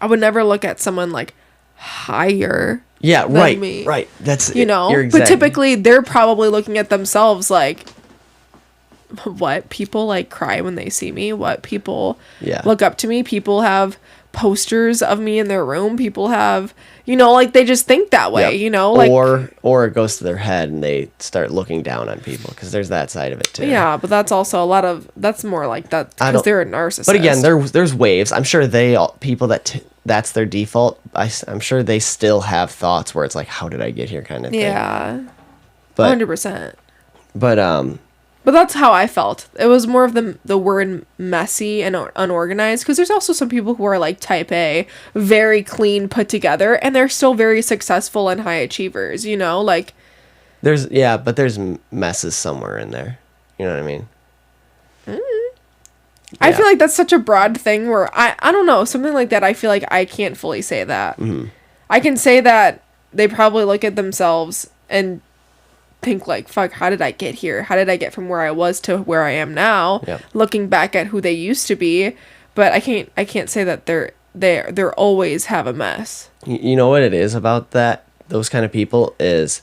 I would never look at someone like higher Yeah, than me. Right. That's, You know? you're But typically they're probably looking at themselves like, what? People like cry when they see me? What? People look up to me? People have posters of me in their room. People have, you know, like, they just think that way, you know, like, or it goes to their head and they start looking down on people because there's that side of it too. yeah, but that's also that's more like that because they're a narcissist. But again, there's waves. I'm sure people that's their default. I'm sure they still have thoughts where it's like, how did I get here kind of thing. Yeah, but 100%. But that's how I felt. It was more of the word messy and unorganized, because there's also some people who are like type A, very clean, put together, and they're still very successful and high achievers, you know? Like, there's messes somewhere in there. You know what I mean? I feel like that's such a broad thing where I don't know, something like that, I feel like I can't fully say that. I can say that they probably look at themselves and think like, fuck, how did I get here? How did I get from where I was to where I am now? Yep. Looking back at who they used to be, but I can't say that they're always have a mess. You know what it is about those kind of people is,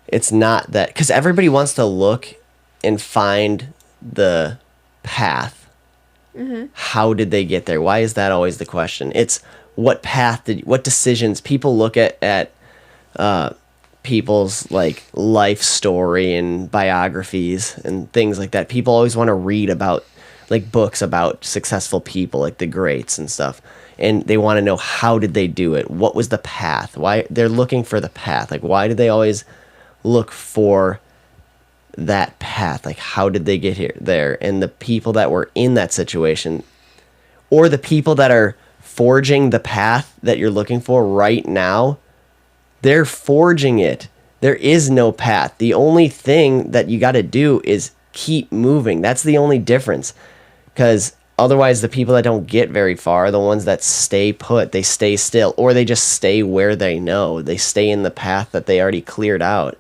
it's not that, because everybody wants to look and find the path. How did they get there? Why is that always the question? It's what decisions people look at people's like life story and biographies and things like that. People always want to read about like books about successful people, like the greats and stuff, and they want to know, how did they do it? What was the path? Why they're looking for the path? Like, why do they always look for that path? Like, how did they get there? And the people that were in that situation, or the people that are forging the path that you're looking for right now, they're forging it. There is no path. The only thing that you got to do is keep moving. That's the only difference. Because otherwise, the people that don't get very far are the ones that stay put. They stay still, or they just stay where they know. They stay in the path that they already cleared out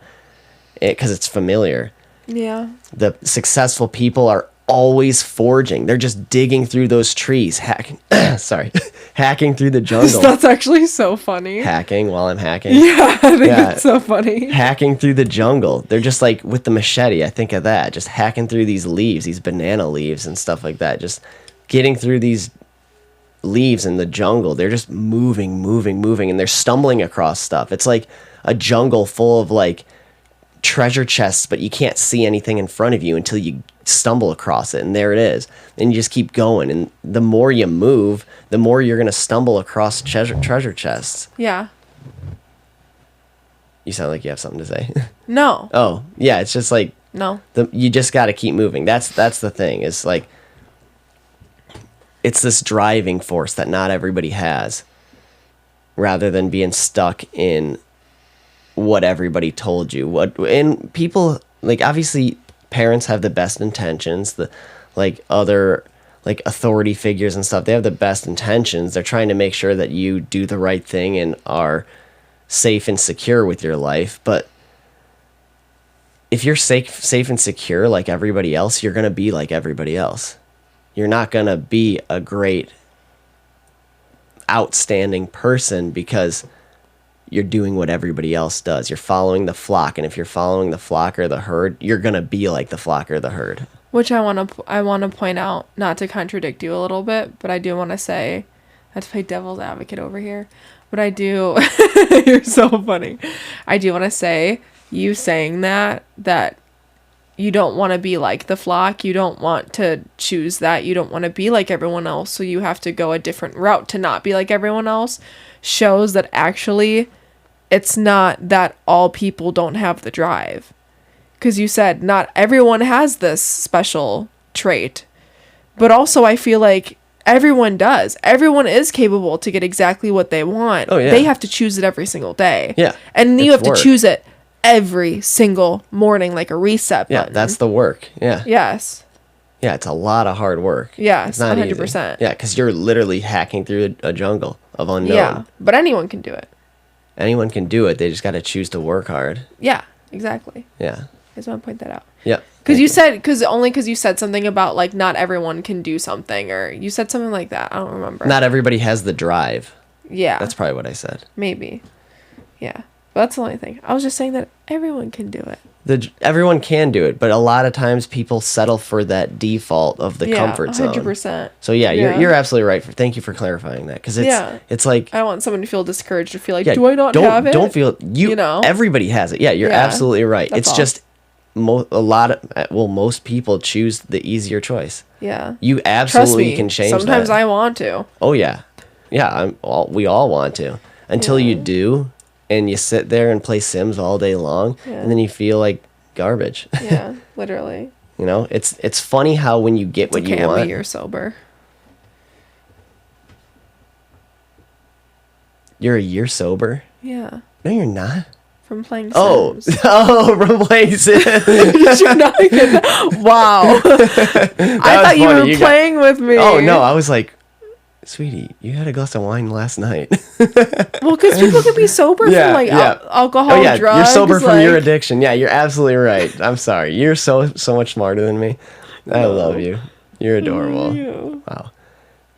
because it's familiar. Yeah. The successful people are always forging. They're just digging through those trees, hacking through the jungle. That's actually so funny. Hacking while I'm hacking. Yeah, I think that's so funny. Hacking through the jungle. They're just like with the machete. I think of that. Just hacking through these leaves, these banana leaves and stuff like that. Just getting through these leaves in the jungle. They're just moving, and they're stumbling across stuff. It's like a jungle full of like treasure chests, but you can't see anything in front of you until you stumble across it, and there it is. And you just keep going, and the more you move, the more you're gonna stumble across treasure chests. Yeah. You sound like you have something to say. No. Oh yeah, it's just like No. You just got to keep moving. That's the thing. It's like, it's this driving force that not everybody has, rather than being stuck in what everybody told you. And people, like, obviously parents have the best intentions, the like other like authority figures and stuff, they have the best intentions. They're trying to make sure that you do the right thing and are safe and secure with your life. But if you're safe and secure like everybody else, you're going to be like everybody else. you're not going to be a great, outstanding person because you're doing what everybody else does. You're following the flock, and if you're following the flock or the herd, you're going to be like the flock or the herd. Which I want to point out, not to contradict you a little bit, but I do want to say, I have to play devil's advocate over here, but I do, you're so funny. I do want to say, you saying that you don't want to be like the flock, you don't want to choose that, you don't want to be like everyone else, so you have to go a different route to not be like everyone else, shows that actually it's not that all people don't have the drive. Because you said not everyone has this special trait. But also I feel like everyone does. Everyone is capable to get exactly what they want. Oh, yeah. They have to choose it every single day. Yeah. And you have to choose it every single morning like a reset button. Yeah, that's the work. Yeah. Yes. Yeah, it's a lot of hard work. Yes, it's not 100%. easy. Yeah, because you're literally hacking through a jungle of unknown. Yeah, but anyone can do it. Anyone can do it. They just got to choose to work hard. Yeah, exactly. Yeah. I just want to point that out. Yeah. Because you said something about like not everyone can do something, or you said something like that. I don't remember. Not everybody has the drive. Yeah. That's probably what I said. Maybe. Yeah. But that's the only thing. I was just saying that everyone can do it. Everyone can do it, but a lot of times people settle for that default of the comfort zone. 100%. So yeah, you're absolutely right. Thank you for clarifying that, because it's like, I don't want someone to feel discouraged or feel like, do I not have it? Don't feel you know. Everybody has it. Yeah, you're absolutely right. It's just most people choose the easier choice. Yeah. You absolutely can change that. Sometimes I want to. Oh yeah, yeah. We all want to until you do. And you sit there and play Sims all day long, and then you feel like garbage. Yeah, literally. You know, it's funny how when you get what you want. I'm a year sober. You're a year sober? Yeah. No, you're not. From playing Sims. From playing Sims. Did you not get that? Wow. I thought you were playing with me. Oh no, I was like, sweetie, you had a glass of wine last night. Well, because people can be sober from like alcohol, drugs. You're sober from your addiction. Yeah, you're absolutely right. I'm sorry. You're so much smarter than me. I love you. You're adorable. Wow.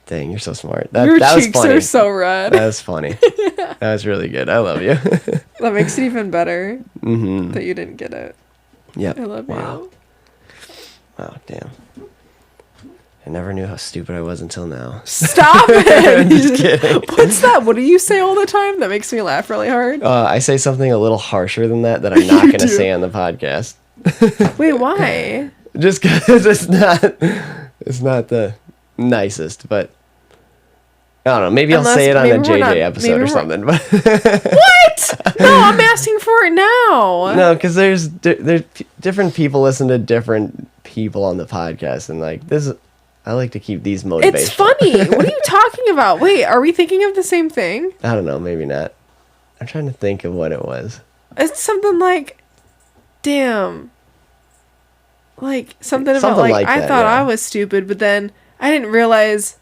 Dang, you're so smart. Your that cheeks was funny. are so red. That was funny. That was really good. I love you. That makes it even better that you didn't get it. Yeah. I love you. Wow, damn. I never knew how stupid I was until now. Stop it! Just kidding. What's that? What do you say all the time that makes me laugh really hard? I say something a little harsher than that I'm not going to say on the podcast. Wait, why? Just because it's not the nicest, but I don't know. Maybe I'll say it on a JJ episode or something. But what? No, I'm asking for it now. No, because there's different people listen to different people on the podcast, and like this. I like to keep these motivational. It's funny. What are you talking about? Wait, are we thinking of the same thing? I don't know. Maybe not. I'm trying to think of what it was. It's something like, damn. Like, something about, like I thought I was stupid, but then I didn't realize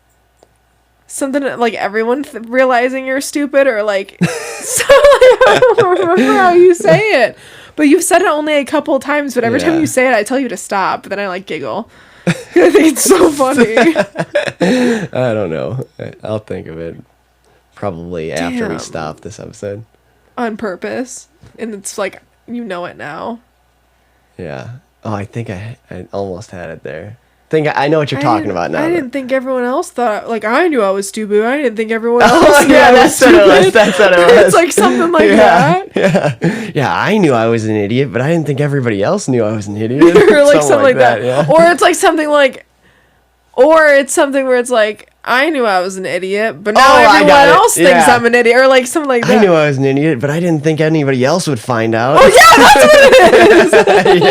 something like everyone realizing you're stupid, or like, so I don't remember how you say it. But you've said it only a couple of times, but every time you say it, I tell you to stop, but then I like giggle. I think it's so funny. I don't know. I'll think of it probably after we stop this episode. On purpose. And it's like, you know it now. Yeah. Oh, I think I almost had it there. I know what you're talking about now. I didn't think everyone else thought, like, I knew I was stupid. I didn't think everyone else knew I was that's stupid. What it was. That's what it was. It's like something like that. Yeah, I knew I was an idiot, but I didn't think everybody else knew I was an idiot. Or like something like that. Yeah. Or it's like something like, or it's something where it's like, I knew I was an idiot, but now everyone else thinks I'm an idiot. Or like something like that. I knew I was an idiot, but I didn't think anybody else would find out. Oh, yeah, that's what it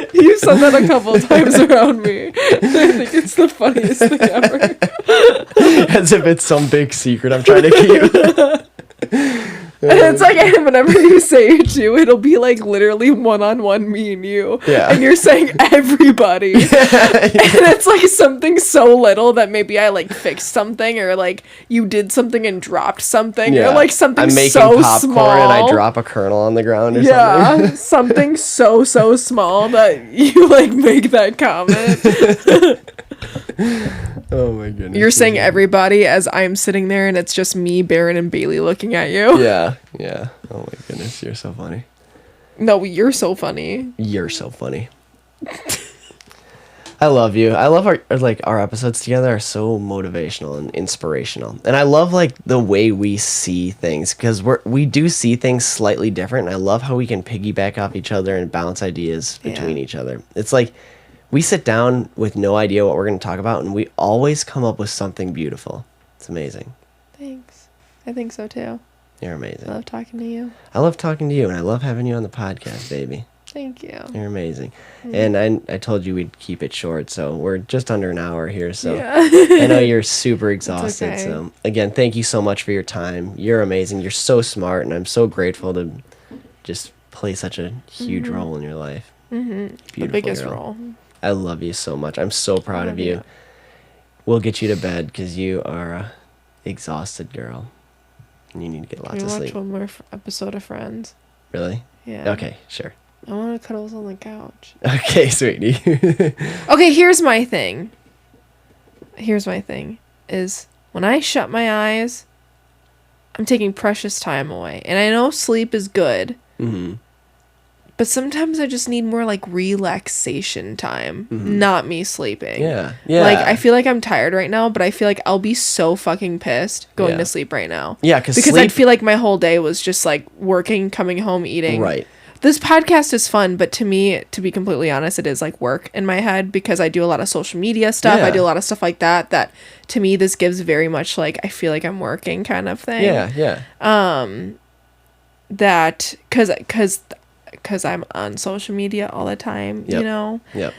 is. You said that a couple of times around me. I think it's the funniest thing ever. As if it's some big secret I'm trying to keep. And it's like, and whenever you say it too, it'll be like literally one-on-one, me and you. Yeah. And you're saying everybody. And it's like something so little that maybe I like fixed something, or like you did something and dropped something, or like something I'm making so popcorn small. and I drop a kernel on the ground or something. Yeah, something so small that you like make that comment. Oh my goodness. You're saying everybody as I'm sitting there and it's just me, Baron, and Bailey looking at you. Yeah. Oh my goodness, you're so funny. No, you're so funny. You're so funny. I love you. I love our episodes together are so motivational and inspirational. And I love like the way we see things, because we do see things slightly different. And I love how we can piggyback off each other and bounce ideas between each other. It's like we sit down with no idea what we're going to talk about, and we always come up with something beautiful. It's amazing. Thanks. I think so too. You're amazing. I love talking to you. I love talking to you, and I love having you on the podcast, baby. Thank you. You're amazing. And I told you we'd keep it short, so we're just under an hour here. So Yeah. I know you're super exhausted. okay. So again, thank you so much for your time. You're amazing. You're so smart, and I'm so grateful to just play such a huge role in your life. The biggest girl. role. I love you so much. I'm so proud of you. We'll get you to bed because you are a exhausted girl. And you need to get lots Can of we sleep. watch one more episode of Friends? Really? Yeah. Okay, sure. I want to cuddles on the couch. Okay, sweetie. Okay, here's my thing. Is when I shut my eyes, I'm taking precious time away. And I know sleep is good. Mm-hmm. But sometimes I just need more like relaxation time, not me sleeping. Yeah. Like I feel like I'm tired right now, but I feel like I'll be so fucking pissed going Yeah. to sleep right now. Yeah, because sleep... I feel like my whole day was just like working, coming home, eating. Right. This podcast is fun, but to me, to be completely honest, it is like work in my head because I do a lot of social media stuff. Yeah. I do a lot of stuff like that. That to me, this gives very much like I feel like I'm working kind of thing. Yeah. That because I'm on social media all the time, you know? Yep.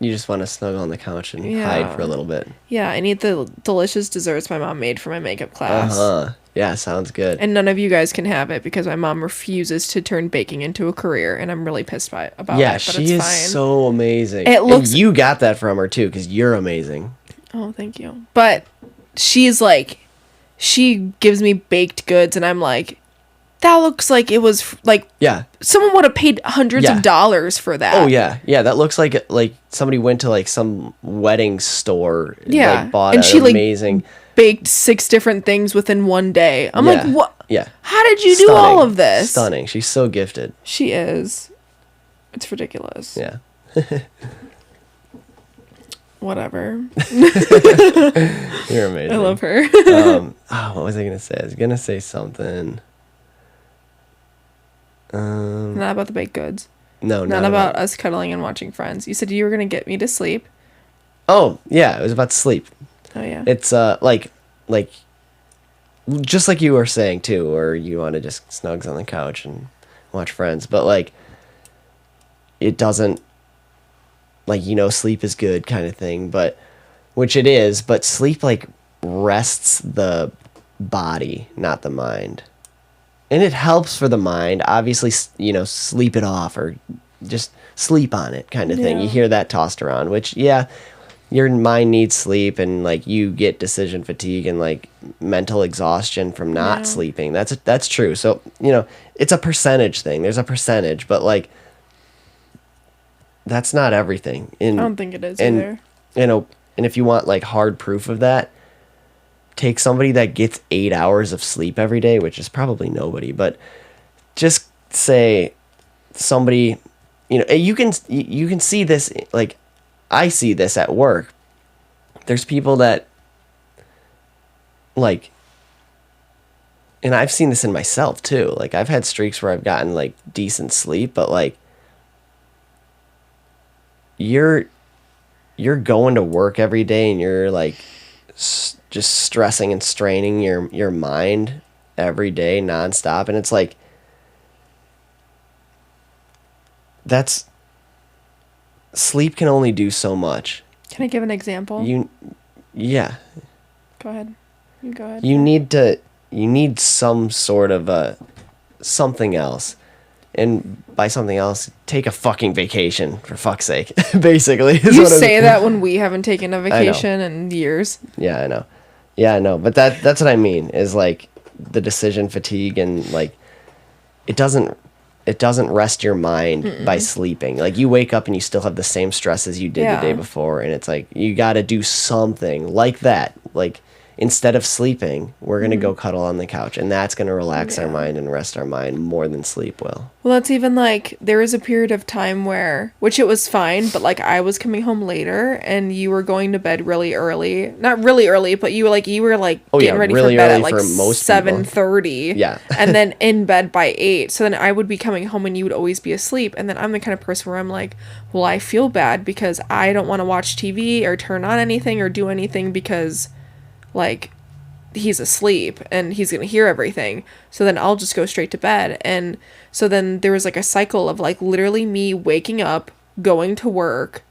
You just want to snuggle on the couch and hide for a little bit. Yeah, I eat the delicious desserts my mom made for my makeup class. Yeah, sounds good. And none of you guys can have it because my mom refuses to turn baking into a career, and I'm really pissed about it. Yeah, but she it's is fine. so amazing. It looks... And you got that from her too, because you're amazing. Oh, thank you. But she's like, she gives me baked goods, and I'm like, that looks like it was like someone would have paid hundreds of dollars for that. Oh yeah, that looks like somebody went to like some wedding store. Yeah, like, bought and she amazing. Baked 6 different things within one day. I'm like, what? Yeah. How did you do all of this? Stunning. She's so gifted. She is. It's ridiculous. Yeah. Whatever. You're amazing. I love her. What was I gonna say? I was gonna say something. Not about the baked goods. No, not about us cuddling and watching Friends. You said you were gonna get me to sleep. Oh yeah, it was about sleep. Oh yeah. It's like just like you were saying too, or you want to just snugs on the couch and watch Friends, but like it doesn't, like, sleep is good kind of thing, but which it is, but sleep like rests the body, not the mind. And it helps for the mind, obviously, sleep it off or just sleep on it kind of thing. You hear that tossed around, which, your mind needs sleep, and like you get decision fatigue and like mental exhaustion from not sleeping. That's true. So, it's a percentage thing. There's a percentage, but like that's not everything. I don't think it is either. And if you want like hard proof of that, take somebody that gets 8 hours of sleep every day, which is probably nobody, but just say somebody, you can see this, like I see this at work. There's people that like, and I've seen this in myself too. Like I've had streaks where I've gotten like decent sleep, but like you're going to work every day and you're like just stressing and straining your mind every day nonstop, and it's like sleep can only do so much. Can I give an example? Yeah. Go ahead. You go ahead. You need to you need some sort of something else. And by something else, take a fucking vacation, for fuck's sake. Basically. You say that when we haven't taken a vacation in years. Yeah, I know. Yeah, I know. But that's what I mean, is like the decision fatigue, and like it doesn't rest your mind by sleeping. Like you wake up and you still have the same stress as you did the day before, and it's like you got to do something like that. Like instead of sleeping, we're going to go cuddle on the couch, and that's going to relax our mind and rest our mind more than sleep will. Well, that's even like there was a period of time which it was fine, but like I was coming home later and you were going to bed really early. Not really early, but you were getting ready really for bed early at like for most 7:30. Yeah. And then in bed by 8. So then I would be coming home and you would always be asleep. And then I'm the kind of person where I'm like, well, I feel bad because I don't want to watch TV or turn on anything or do anything because like he's asleep and he's gonna hear everything, so then I'll just go straight to bed. And so then there was like a cycle of like literally me waking up, going to work,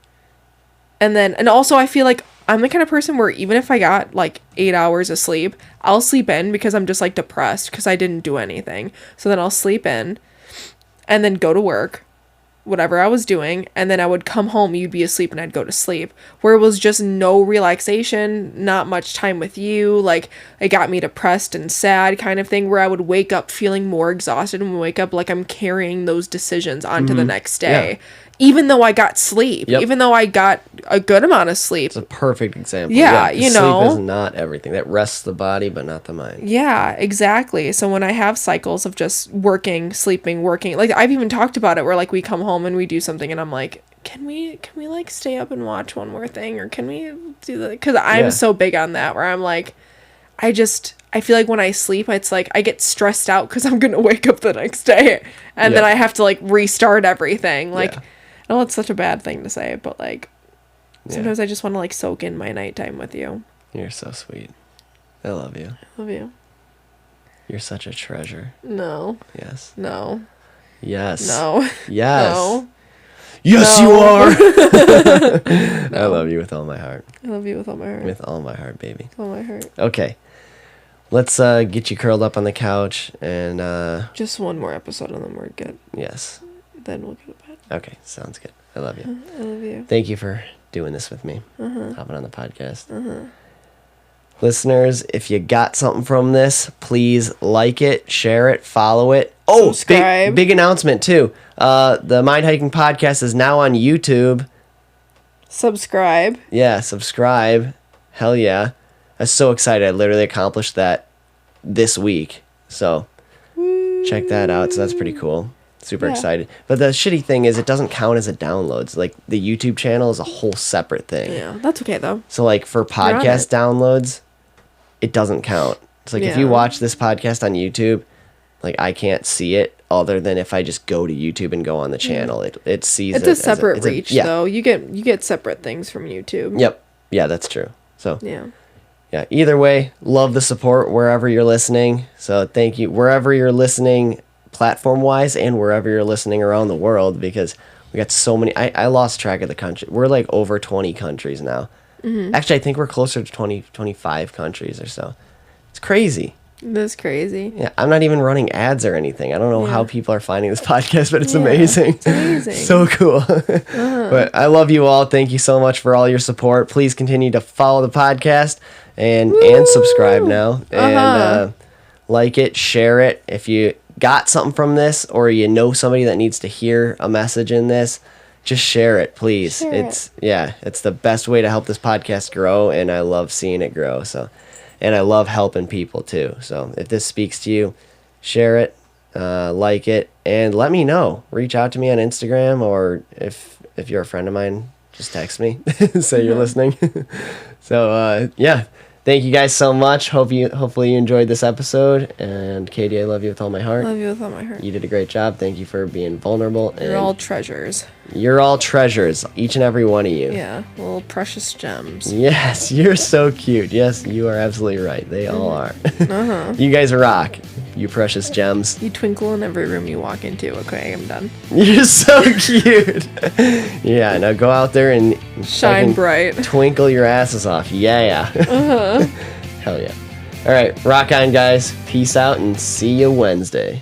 and also I feel like I'm the kind of person where even if I got like 8 hours of sleep, I'll sleep in because I'm just like depressed because I didn't do anything. So then I'll sleep in and then go to work, whatever I was doing, and then I would come home, you'd be asleep, and I'd go to sleep, where it was just no relaxation, not much time with you. Like it got me depressed and sad kind of thing, where I would wake up feeling more exhausted and wake up like I'm carrying those decisions onto the next day, even though I got sleep, even though I got a good amount of sleep. It's a perfect example. Yeah, you know, sleep is not everything. That rests the body but not the mind. Yeah, exactly. So when I have cycles of just working, sleeping, working, like I've even talked about it where like we come home and we do something and I'm like, can we like stay up and watch one more thing, or can we do that? Because I'm so big on that, where I'm like, I feel like when I sleep, it's like I get stressed out because I'm gonna wake up the next day and then I have to like restart everything. Like, I know it's such a bad thing to say, but like sometimes I just want to like soak in my nighttime with you. You're so sweet. I love you. I love you. You're such a treasure. No. Yes. No. Yes. No. Yes. No. Yes, No. you are. No. I love you with all my heart. I love you with all my heart. With all my heart, baby. All my heart. Okay. Let's get you curled up on the couch and just one more episode and then we're good. Yes. Then we'll go to bed. Okay, sounds good. I love you. I love you. Thank you for doing this with me. Hopping on the podcast. Listeners, if you got something from this, please like it, share it, follow it. Oh, subscribe. Big announcement too. The Mind Hiking Podcast is now on YouTube. Subscribe. Yeah, subscribe. Hell yeah. I'm so excited. I literally accomplished that this week. So check that out. So that's pretty cool. Super excited. But the shitty thing is it doesn't count as a downloads. Like the YouTube channel is a whole separate thing. Yeah, that's okay though. So like for podcast downloads, it doesn't count. It's like if you watch this podcast on YouTube, like I can't see it other than if I just go to YouTube and go on the channel. It sees it's it. A separate reach though. You get separate things from YouTube. Yep. Yeah, that's true. So yeah. Either way, love the support wherever you're listening. So thank you wherever you're listening, platform wise, and wherever you're listening around the world, because we got so many. I lost track of the country. We're like over 20 countries now. Actually, I think we're closer to 25 countries or so. It's crazy. That's crazy. Yeah, I'm not even running ads or anything. I don't know how people are finding this podcast, but it's amazing. It's amazing. So cool. But I love you all. Thank you so much for all your support. Please continue to follow the podcast and subscribe now. And like it, share it. If you got something from this or you know somebody that needs to hear a message in this, just share it, please. It's the best way to help this podcast grow, and I love seeing it grow. So, and I love helping people too. So if this speaks to you, share it, like it, and let me know. Reach out to me on Instagram, or if you're a friend of mine, just text me. Say you're listening. So thank you guys so much. Hopefully you enjoyed this episode. And Catie, I love you with all my heart. Love you with all my heart. You did a great job. Thank you for being vulnerable. You're all treasures. You're all treasures, each and every one of you. Yeah, little precious gems. Yes, you're so cute. Yes, you are absolutely right. They all are. You guys rock, you precious gems. You twinkle in every room you walk into. Okay, I'm done. You're so cute. Yeah, now go out there and shine bright. Twinkle your asses off. Yeah. Hell yeah. All right, rock on, guys. Peace out and see you Wednesday.